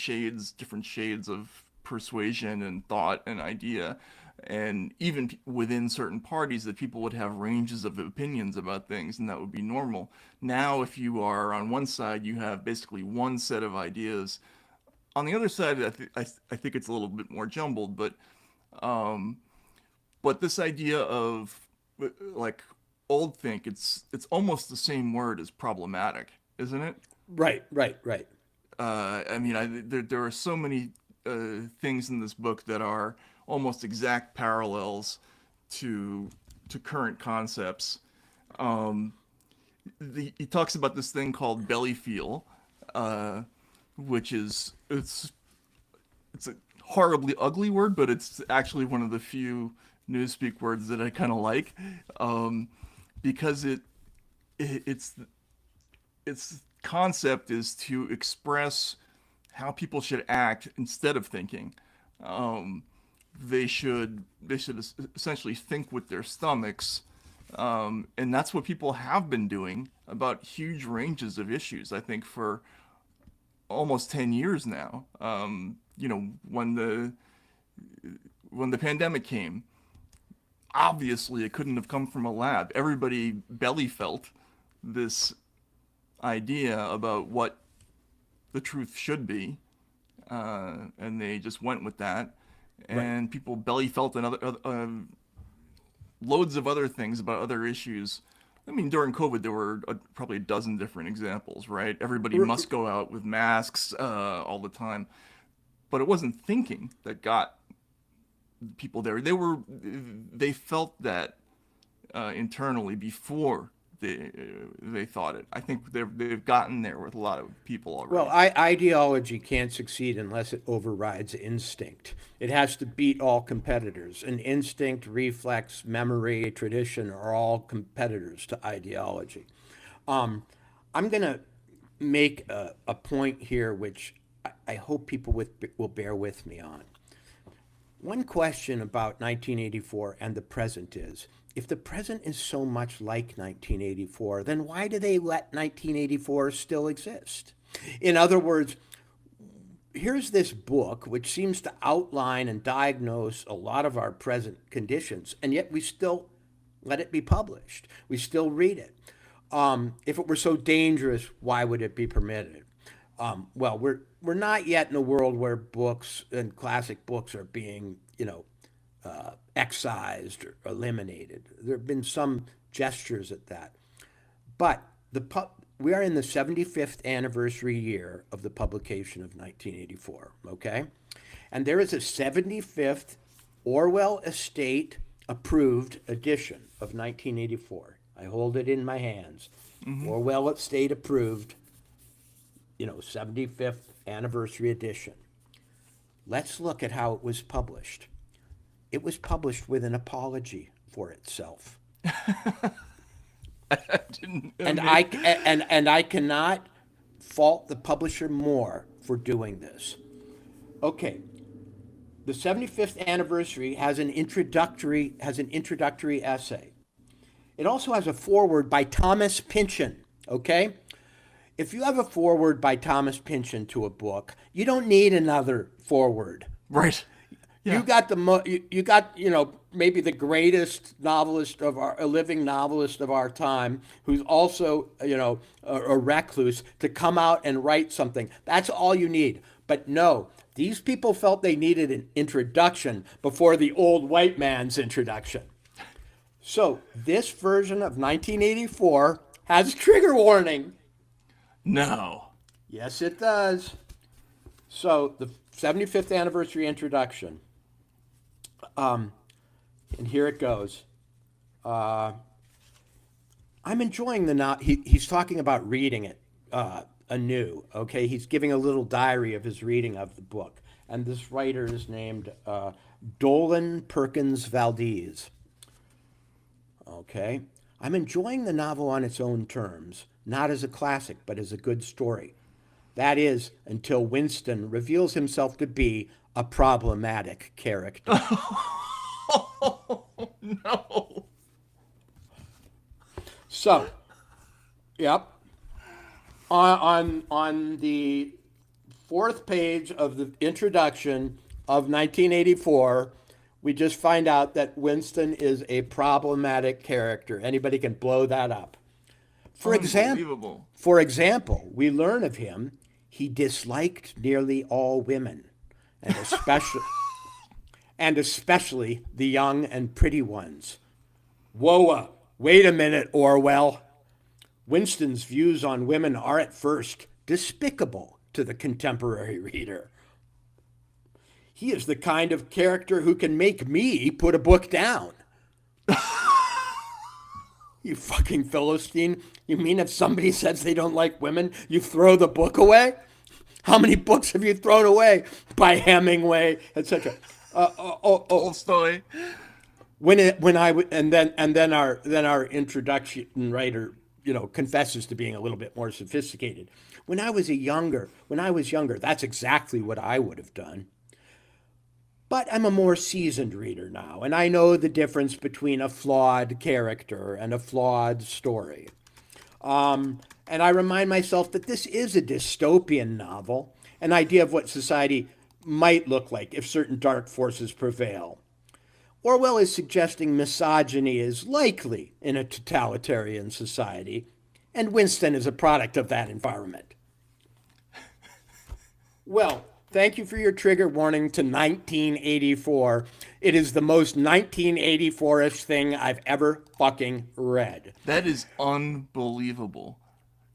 different shades of persuasion and thought and idea, and even within certain parties, that people would have ranges of opinions about things, and that would be normal. Now, if you are on one side, you have basically one set of ideas. On the other side, I think it's a little bit more jumbled, but this idea of like Old Think, it's almost the same word as problematic, isn't it? Right. I mean, there are so many things in this book that are almost exact parallels to current concepts. He talks about this thing called belly feel, which is it's a horribly ugly word, but it's actually one of the few Newspeak words that I kind of like, because its concept is to express how people should act instead of thinking. They should essentially think with their stomachs, and that's what people have been doing about huge ranges of issues. I think for almost 10 years now. When the pandemic came, obviously it couldn't have come from a lab. Everybody belly felt this idea about what the truth should be, and they just went with that. And right. People belly felt loads of other things about other issues. I mean, during COVID, there were probably a dozen different examples, right? Everybody must go out with masks all the time. But it wasn't thinking that got people there. They felt that internally before they thought it. I think they've gotten there with a lot of people already. Well, ideology can't succeed unless it overrides instinct. It has to beat all competitors. And instinct, reflex, memory, tradition are all competitors to ideology. I'm going to make a point here which I hope people will bear with me on. One question about 1984 and the present is, if the present is so much like 1984, then why do they let 1984 still exist? In other words, here's this book which seems to outline and diagnose a lot of our present conditions, and yet we still let it be published. We still read it. If it were so dangerous, why would it be permitted? Well, we're not yet in a world where books and classic books are being, excised or eliminated. There have been some gestures at that. But we are in the 75th anniversary year of the publication of 1984, okay? And there is a 75th Orwell estate approved edition of 1984. I hold it in my hands. Mm-hmm. Orwell estate approved, 75th anniversary edition. Let's look at how it was published. It was published with an apology for itself. And I cannot fault the publisher more for doing this. Okay, the 75th anniversary has an introductory essay. It also has a foreword by Thomas Pynchon. Okay, if you have a foreword by Thomas Pynchon to a book, you don't need another foreword. Right. Yeah. You got maybe the greatest novelist a living novelist of our time, who's also a recluse, to come out and write something. That's all you need. But no, these people felt they needed an introduction before the old white man's introduction. So this version of 1984 has trigger warning. No. Yes, it does. So the 75th anniversary introduction. And here it goes. I'm enjoying he's talking about reading it anew. Okay, he's giving a little diary of his reading of the book, and this writer is named Dolan Perkins Valdez. Okay, I'm enjoying the novel on its own terms, not as a classic, but as a good story. That is, until Winston reveals himself to be a problematic character. Oh, no. So, yep. On the fourth page of the introduction of 1984, we just find out that Winston is a problematic character. Anybody can blow that up. For example, we learn of him, he disliked nearly all women, and especially the young and pretty ones. Whoa, wait a minute, Orwell. Winston's views on women are at first despicable to the contemporary reader. He is the kind of character who can make me put a book down. You fucking Philistine. You mean if somebody says they don't like women, you throw the book away? How many books have you thrown away by Hemingway, etc.? Tolstoy. And then our introduction writer, confesses to being a little bit more sophisticated. When I was younger, that's exactly what I would have done. But I'm a more seasoned reader now, and I know the difference between a flawed character and a flawed story. And I remind myself that this is a dystopian novel, an idea of what society might look like if certain dark forces prevail. Orwell is suggesting misogyny is likely in a totalitarian society, and Winston is a product of that environment. Well, thank you for your trigger warning to 1984. It is the most 1984-ish thing I've ever fucking read. That is unbelievable.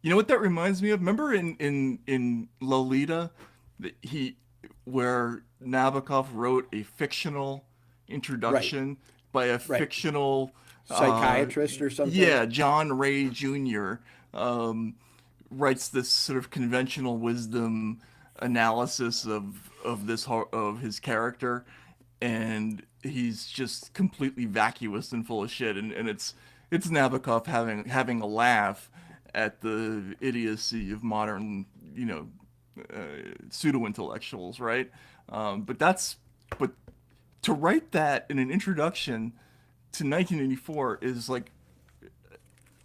You know what that reminds me of? Remember in Lolita, where Nabokov wrote a fictional introduction by a fictional Psychiatrist or something? yeah, John Ray Jr. Writes this sort of conventional wisdom analysis of his character, and he's just completely vacuous and full of shit, and it's Nabokov having a laugh at the idiocy of modern, pseudo intellectuals, right? But to write that in an introduction to 1984 is like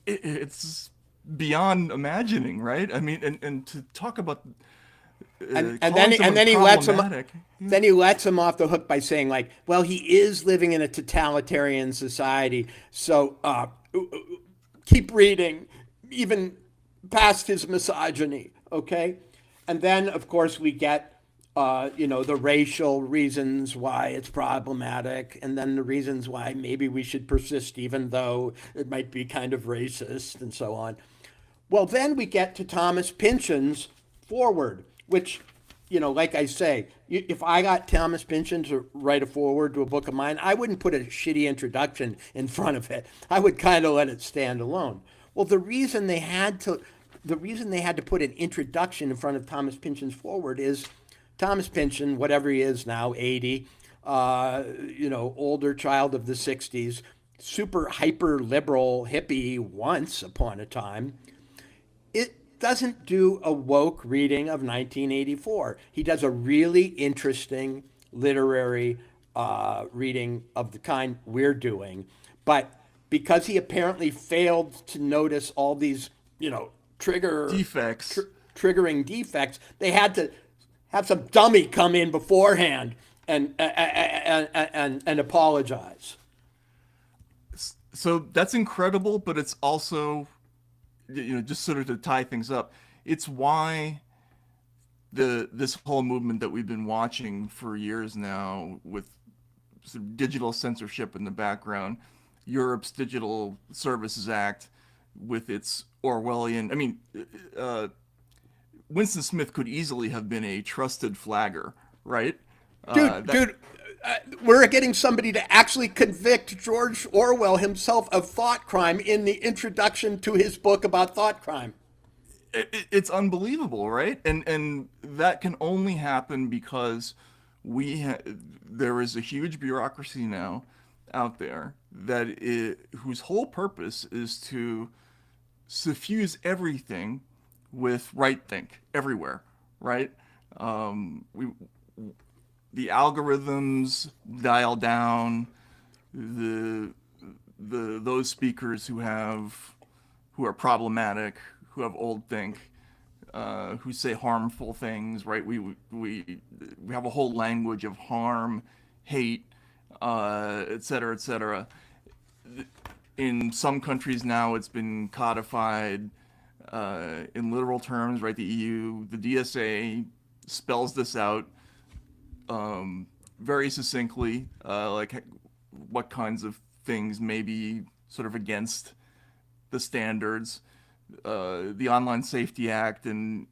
it's beyond imagining, right? I mean, and to talk about and then he lets him off the hook by saying, like, well, he is living in a totalitarian society, so keep reading even past his misogyny, okay? And then, of course, we get the racial reasons why it's problematic, and then the reasons why maybe we should persist even though it might be kind of racist and so on. Well, then we get to Thomas Pynchon's foreword, which, like I say, if I got Thomas Pynchon to write a foreword to a book of mine, I wouldn't put a shitty introduction in front of it. I would kind of let it stand alone. Well, the reason they had to put an introduction in front of Thomas Pynchon's foreword is Thomas Pynchon, whatever he is now, 80, older child of the 60s, super hyper liberal hippie once upon a time. It doesn't do a woke reading of 1984. He does a really interesting literary reading of the kind we're doing. But because he apparently failed to notice all these, triggering defects, they had to have some dummy come in beforehand and apologize. So that's incredible, but it's also, just sort of to tie things up, it's why this whole movement that we've been watching for years now, with sort of digital censorship in the background, Europe's Digital Services Act with its Orwellian, Winston Smith could easily have been a trusted flagger, right? We're getting somebody to actually convict George Orwell himself of thought crime in the introduction to his book about thought crime. It's unbelievable, right? And that can only happen because there is a huge bureaucracy now out there whose whole purpose is to suffuse everything with right think everywhere, right? The algorithms dial down those speakers who are problematic, who have old think, who say harmful things, right? We have a whole language of harm, hate, et cetera, et cetera. In some countries now, it's been codified in literal terms, right? The EU, the DSA spells this out very succinctly, like what kinds of things may be sort of against the standards. The Online Safety Act in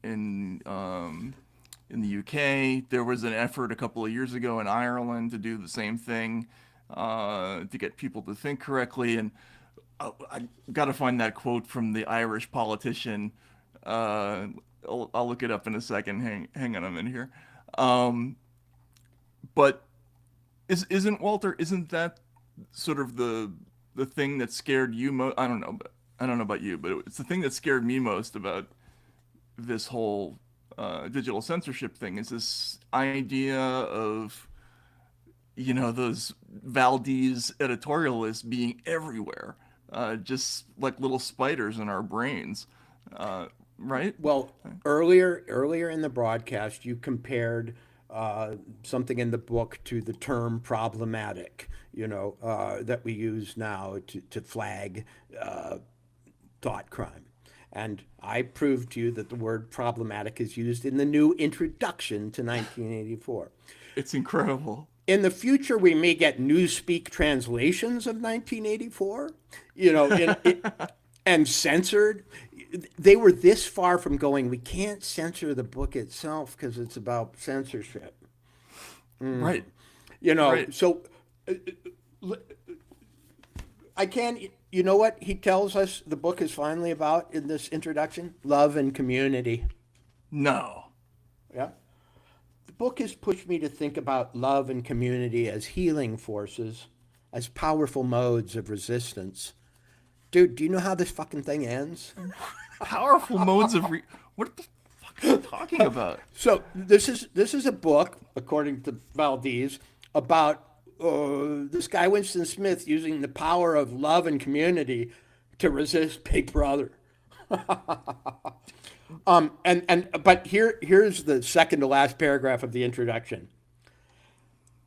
the UK, there was an effort a couple of years ago in Ireland to do the same thing, to get people to think correctly. And I got to find that quote from the Irish politician. I'll look it up in a second. Hang on a minute here. But isn't that sort of the thing that scared you most? I don't know about you, but it's the thing that scared me most about this whole digital censorship thing, is this idea of, those Valdez editorialists being everywhere, just like little spiders in our brains. right? Well, earlier in the broadcast, you compared something in the book to the term problematic, that we use now to flag thought crime. And I proved to you that the word problematic is used in the new introduction to 1984. It's incredible. In the future, we may get Newspeak translations of 1984, and censored. They were this far from going, we can't censor the book itself because it's about censorship. Right. Right. So you know what he tells us the book is finally about in this introduction? Love and community. No. Yeah. The book has pushed me to think about love and community as healing forces, as powerful modes of resistance. Dude, do you know how this fucking thing ends? Powerful modes of what the fuck are you talking about? So this is a book, according to Valdez, about this guy Winston Smith using the power of love and community to resist Big Brother. But here's the second to last paragraph of the introduction.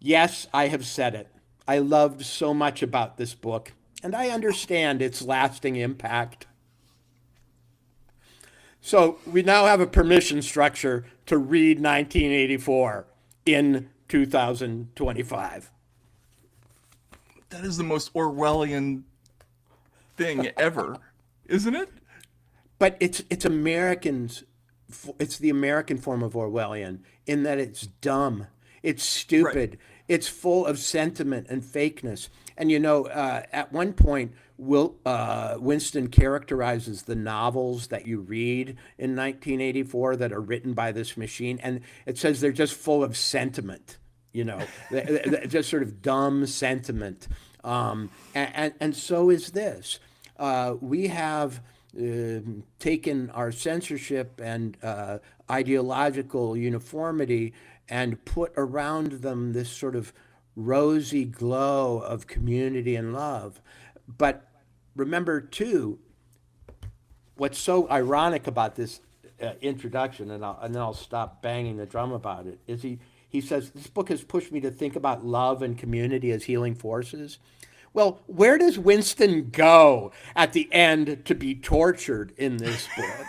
Yes, I have said it. I loved so much about this book, and I understand its lasting impact. So we now have a permission structure to read 1984 in 2025. That is the most Orwellian thing ever, isn't it? But it's Americans. It's the American form of Orwellian in that it's dumb, it's stupid, it's full of sentiment and fakeness. And at one point, Winston characterizes the novels that you read in 1984 that are written by this machine, and it says they're just full of sentiment. Just sort of dumb sentiment. And so is this. We have taken our censorship and ideological uniformity and put around them this sort of rosy glow of community and love. But remember, too, what's so ironic about this introduction, and then I'll stop banging the drum about it, is he says, this book has pushed me to think about love and community as healing forces. Well, where does Winston go at the end to be tortured in this book?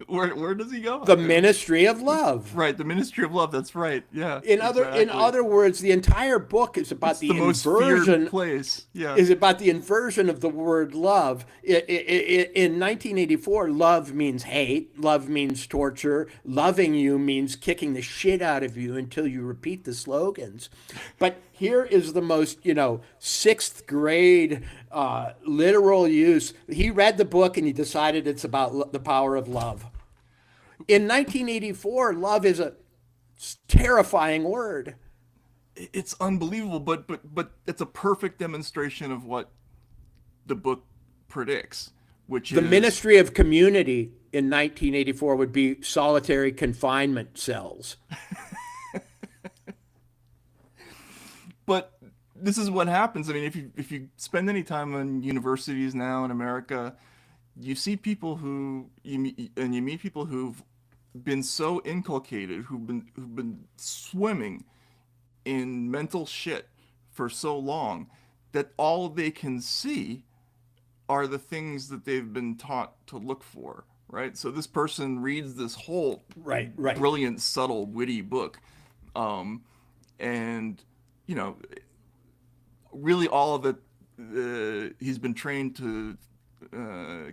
Where does he go? The Ministry of Love. Right, the Ministry of Love. That's right. Yeah. In other words, the entire book is about the most inversion. feared place. Yeah. Is about the inversion of the word love. In 1984, love means hate. Love means torture. Loving you means kicking the shit out of you until you repeat the slogans. But here is the most, sixth grade literal use. He read the book and he decided it's about the power of love. In 1984, love is a terrifying word. It's unbelievable, but it's a perfect demonstration of what the book predicts, which is the Ministry of Community in 1984 would be solitary confinement cells. But this is what happens. I mean, if you spend any time in universities now in America, you see people you meet people who've been so inculcated, who've been swimming in mental shit for so long that all they can see are the things that they've been taught to look for, right? So this person reads this whole brilliant, subtle, witty book, and really all of it he's been trained to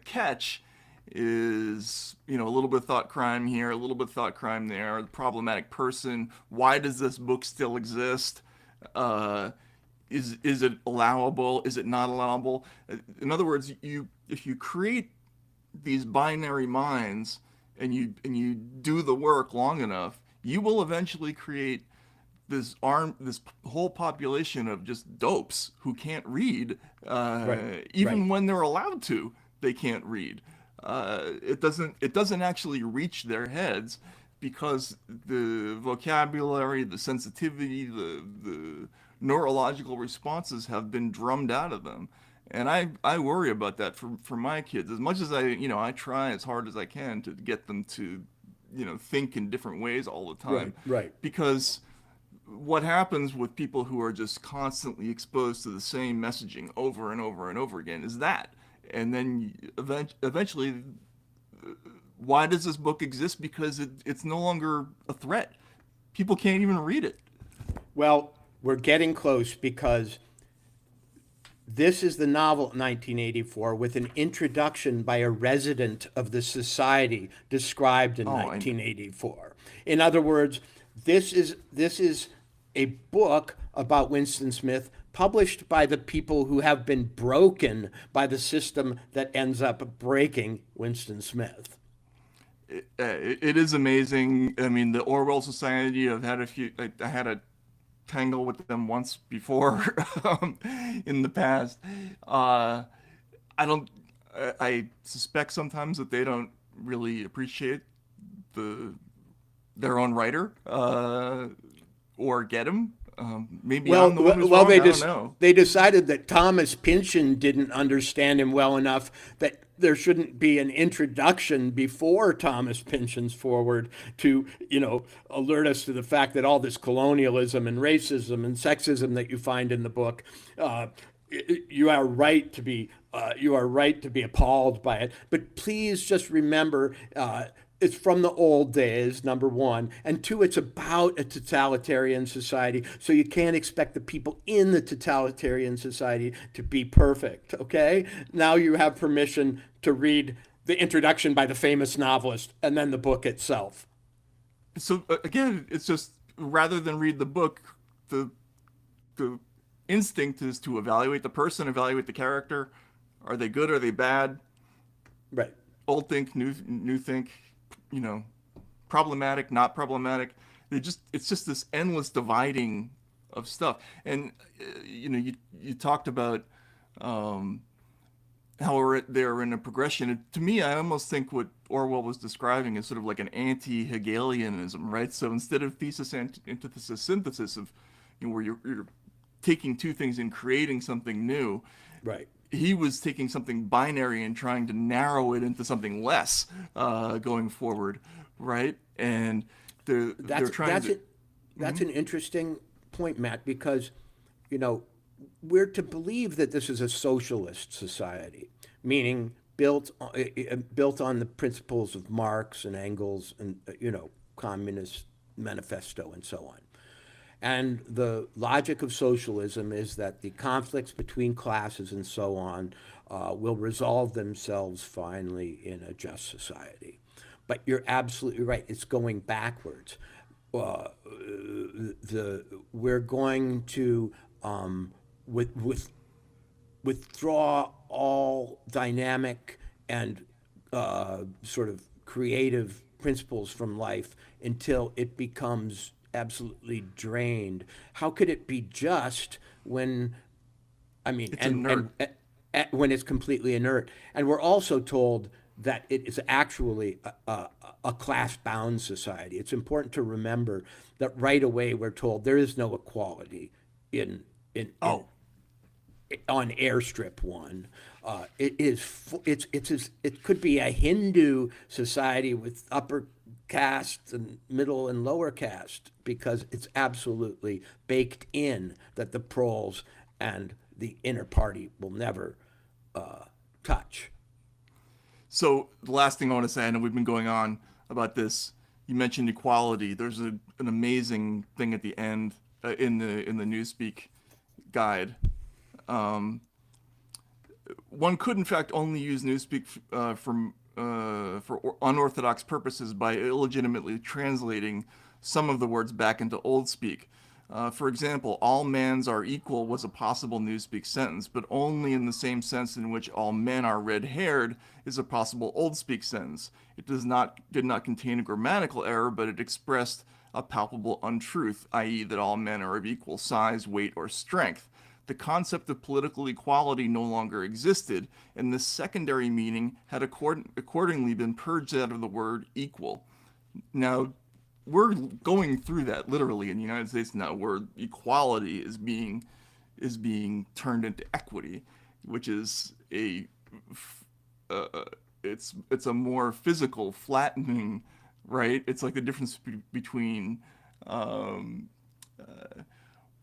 catch is a little bit of thought crime here, a little bit of thought crime there, the problematic person, why does this book still exist, is it allowable, is it not allowable? In other words, if you create these binary minds and you do the work long enough, you will eventually create this whole population of just dopes who can't read, even when they're allowed to, they can't read. It doesn't actually reach their heads because the vocabulary, the sensitivity, the neurological responses have been drummed out of them, And I worry about that for my kids. As much as I try as hard as I can to get them to, think in different ways all the time. Right. Because what happens with people who are just constantly exposed to the same messaging over and over and over again is that. And then eventually, why does this book exist? Because it's no longer a threat. People can't even read it. Well, we're getting close because this is the novel 1984 with an introduction by a resident of the society described in 1984. In other words, this is a book about Winston Smith published by the people who have been broken by the system that ends up breaking Winston Smith. It is amazing. I mean, the Orwell Society, I've had I had a tangle with them once before in the past. I suspect sometimes that they don't really appreciate their own writer or get him. Maybe I'm the one who's wrong. I don't know. They decided that Thomas Pynchon didn't understand him well enough that there shouldn't be an introduction before Thomas Pynchon's foreword to, alert us to the fact that all this colonialism and racism and sexism that you find in the book, you are right to be appalled by it. But please just remember, it's from the old days, number one. And two, it's about a totalitarian society. So you can't expect the people in the totalitarian society to be perfect, okay? Now you have permission to read the introduction by the famous novelist and then the book itself. So again, it's just rather than read the book, the instinct is to evaluate the person, evaluate the character. Are they good? Are they bad? Right. Old think, new think. Problematic, not problematic. It's just this endless dividing of stuff. And you talked about how they're in a progression. And to me, I almost think what Orwell was describing is sort of like an anti-Hegelianism, right? So instead of thesis, antithesis, synthesis of where you're taking two things and creating something new, right? He was taking something binary and trying to narrow it into something less going forward, right? And they're trying to... That's an interesting point, Matt, because, we're to believe that this is a socialist society, meaning built on the principles of Marx and Engels and, Communist Manifesto and so on. And the logic of socialism is that the conflicts between classes and so on will resolve themselves finally in a just society. But you're absolutely right. It's going backwards. We're going to withdraw all dynamic and sort of creative principles from life until it becomes absolutely drained. How could it be just when, when it's completely inert? And we're also told that it is actually a class-bound society. It's important to remember that right away we're told there is no equality on Airstrip 1. It could be a Hindu society with upper caste and middle and lower caste, because it's absolutely baked in that the proles and the inner party will never touch. So the last thing I want to say, I know we've been going on about this. You mentioned equality. There's an amazing thing at the end in the Newspeak guide. One could, in fact, only use Newspeak for unorthodox purposes by illegitimately translating some of the words back into Old Speak. For example, all mans are equal was a possible Newspeak sentence, but only in the same sense in which all men are red-haired is a possible Old Speak sentence. It did not contain a grammatical error, but it expressed a palpable untruth, i.e. that all men are of equal size, weight, or strength. The concept of political equality no longer existed, and this secondary meaning had accordingly been purged out of the word equal. Now, we're going through that literally in the United States now, where equality is being turned into equity. which is it's a more physical flattening, right? It's like the difference between um,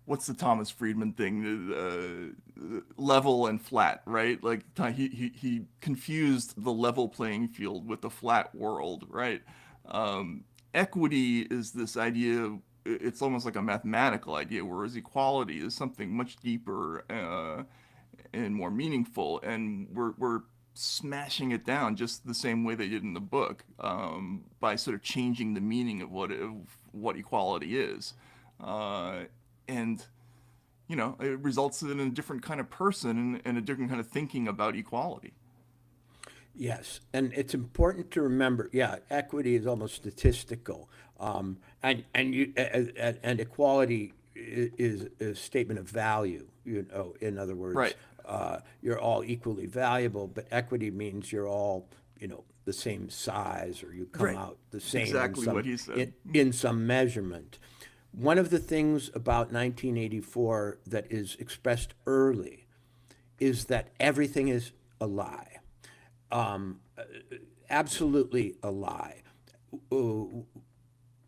what's the Thomas Friedman thing? Level and flat, right? Like he confused the level playing field with the flat world, right? Equity is this idea. It's almost like a mathematical idea, whereas equality is something much deeper and more meaningful. And we're smashing it down just the same way they did in the book, by sort of changing the meaning of what equality is. And it results in a different kind of person and a different kind of thinking about equality. Yes, and it's important to remember. Yeah, equity is almost statistical, and equality is a statement of value. In other words, Right. you're all equally valuable, but equity means you're all the same size, or you come Right. out the same Exactly what he said. in some measurement. One of the things about 1984 that is expressed early is that everything is a lie. um, Absolutely a lie.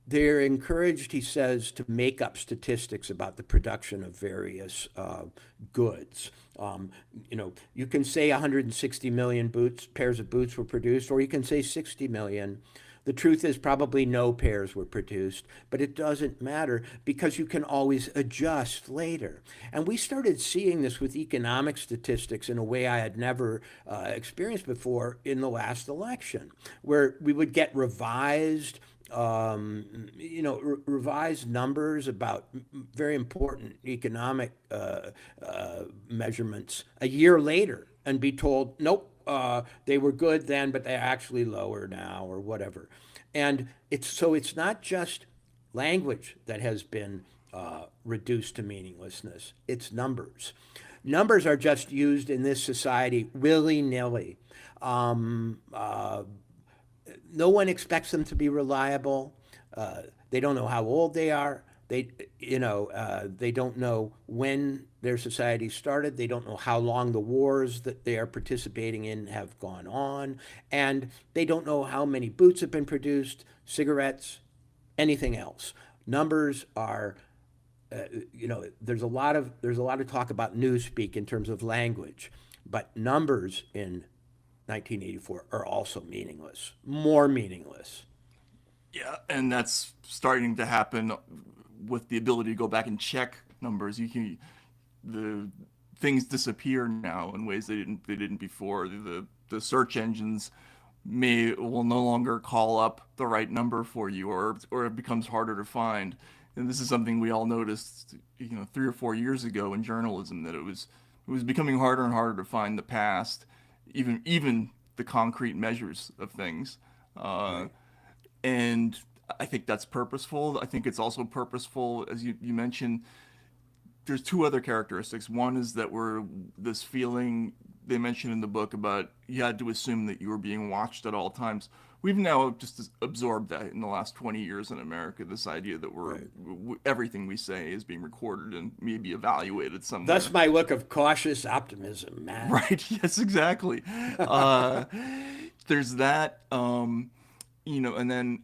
They're encouraged, he says, to make up statistics about the production of various goods. You can say 160 million pairs of boots were produced, or you can say 60 million. The truth is probably no pairs were produced, but it doesn't matter because you can always adjust later. And we started seeing this with economic statistics in a way I had never experienced before in the last election, where we would get revised numbers about very important economic measurements a year later and be told, nope, they were good then, but they're actually lower now, or whatever. And it's not just language that has been reduced to meaninglessness. It's numbers. Numbers are just used in this society willy-nilly. No one expects them to be reliable. They don't know how old they are. They don't know when their society started. They don't know how long the wars that they are participating in have gone on, and they don't know how many boots have been produced, cigarettes, anything else. Numbers are, there's a lot of talk about newspeak in terms of language, but numbers in 1984 are also meaningless, more meaningless. Yeah, and that's starting to happen with the ability to go back and check numbers. The things disappear now in ways they didn't before. The search engines will no longer call up the right number for you, or it becomes harder to find. And this is something we all noticed, 3 or 4 years ago in journalism, that it was becoming harder and harder to find the past, even the concrete measures of things. Right. And I think that's purposeful. I think it's also purposeful, as you mentioned. There's two other characteristics. One is that we're this feeling they mentioned in the book about you had to assume that you were being watched at all times. We've now just absorbed that in the last 20 years in America, this idea that everything we say is being recorded and maybe evaluated somewhere. That's my look of cautious optimism, Matt. Right. Yes, exactly. There's that, and then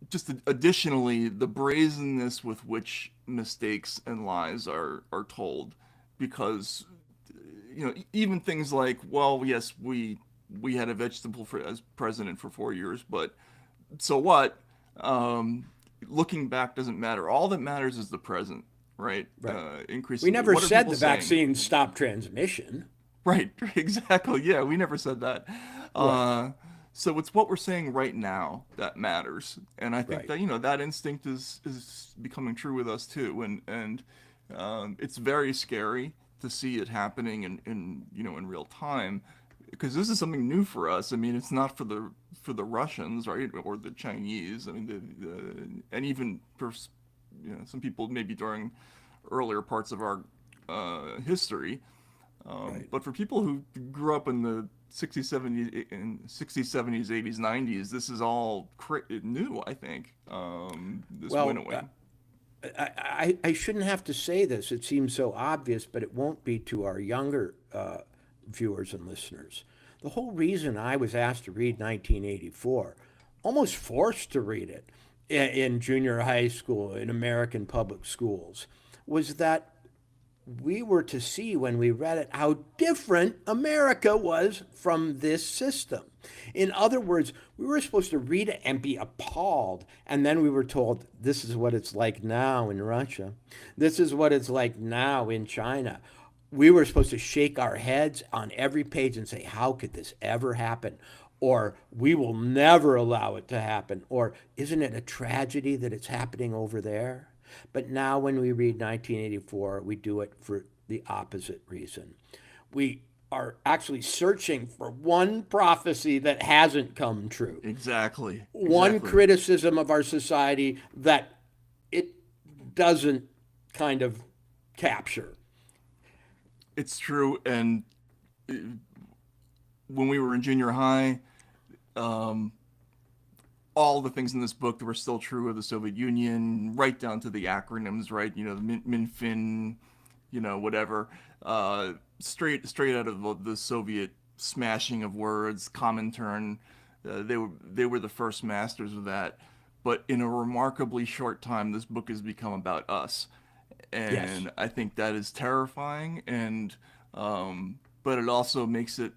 just additionally, the brazenness with which mistakes and lies are told, because even things like, well, yes, we had a vegetable as president for 4 years, but so what? Looking back doesn't matter. All that matters is the present, right? Increasing. We never said the vaccine stopped transmission. Right. Exactly. Yeah, we never said that. Right. So it's what we're saying right now that matters, and I think that that instinct is becoming true with us too, and it's very scary to see it happening in real time, because this is something new for us. I mean, it's not for the Russians, right, or the Chinese. I mean, and even for some people maybe during earlier parts of our history, but for people who grew up in the 60s, 70s, 80s, 90s, this is all new, I think, this winnowing. I shouldn't have to say this. It seems so obvious, but it won't be to our younger viewers and listeners. The whole reason I was asked to read 1984, almost forced to read it in junior high school, in American public schools, was that we were to see when we read it how different America was from this system. In other words, we were supposed to read it and be appalled, and then we were told this is what it's like now in Russia. This is what it's like now in China. We were supposed to shake our heads on every page and say, how could this ever happen? Or we will never allow it to happen. Or isn't it a tragedy that it's happening over there? But now when we read 1984, we do it for the opposite reason. We are actually searching for one prophecy that hasn't come true. Exactly. One criticism of our society that it doesn't kind of capture. It's true. And when we were in junior high, all the things in this book that were still true of the Soviet Union, right down to the acronyms, right? You know, the Minfin, you know, whatever, straight out of the Soviet smashing of words, Comintern. They were the first masters of that. But in a remarkably short time, this book has become about us, and yes. I think that is terrifying. And but it also makes it,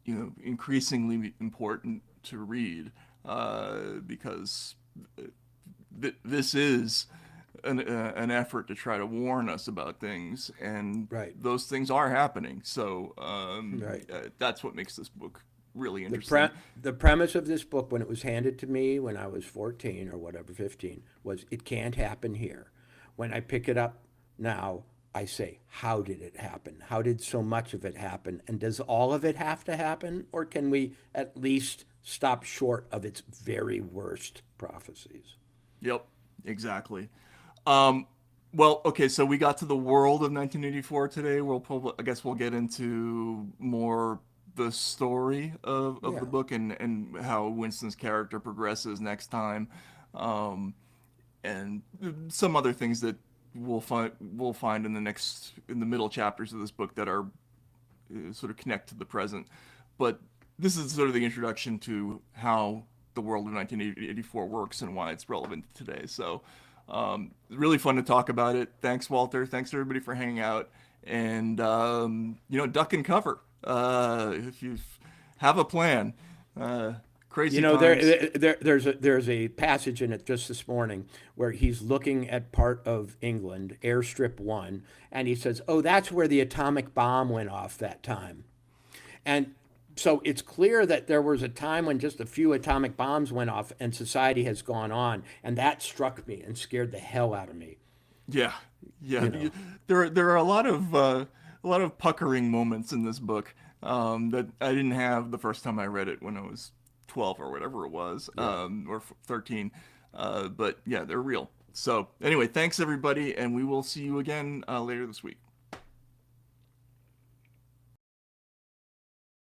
you know, increasingly important to read. Because this is an effort to try to warn us about things, and those things are happening. So that's what makes this book really interesting. The premise of this book, when it was handed to me when I was 14 or whatever, 15, was it can't happen here. When I pick it up now, I say, how did it happen? How did so much of it happen? And does all of it have to happen? Or can we at least stop short of its very worst prophecies? Yep, exactly. Well, okay, so we got to the world of 1984 today. I guess we'll get into more the story of the book and how Winston's character progresses next time, and some other things that we'll find in the middle chapters of this book that are sort of connect to the present. But this is sort of the introduction to how the world of 1984 works and why it's relevant today. So really fun to talk about it. Thanks, Walter. Thanks, everybody, for hanging out. And, you know, duck and cover if you have a plan. Crazy You know, times. there's a passage in it just this morning where he's looking at part of England, Airstrip 1, and he says, oh, that's where the atomic bomb went off that time. And so it's clear that there was a time when just a few atomic bombs went off and society has gone on. And that struck me and scared the hell out of me. Yeah. You know. There are a lot of puckering moments in this book that I didn't have the first time I read it when I was 12 or whatever it was, or 13. But yeah, they're real. So anyway, thanks everybody, and we will see you again later this week.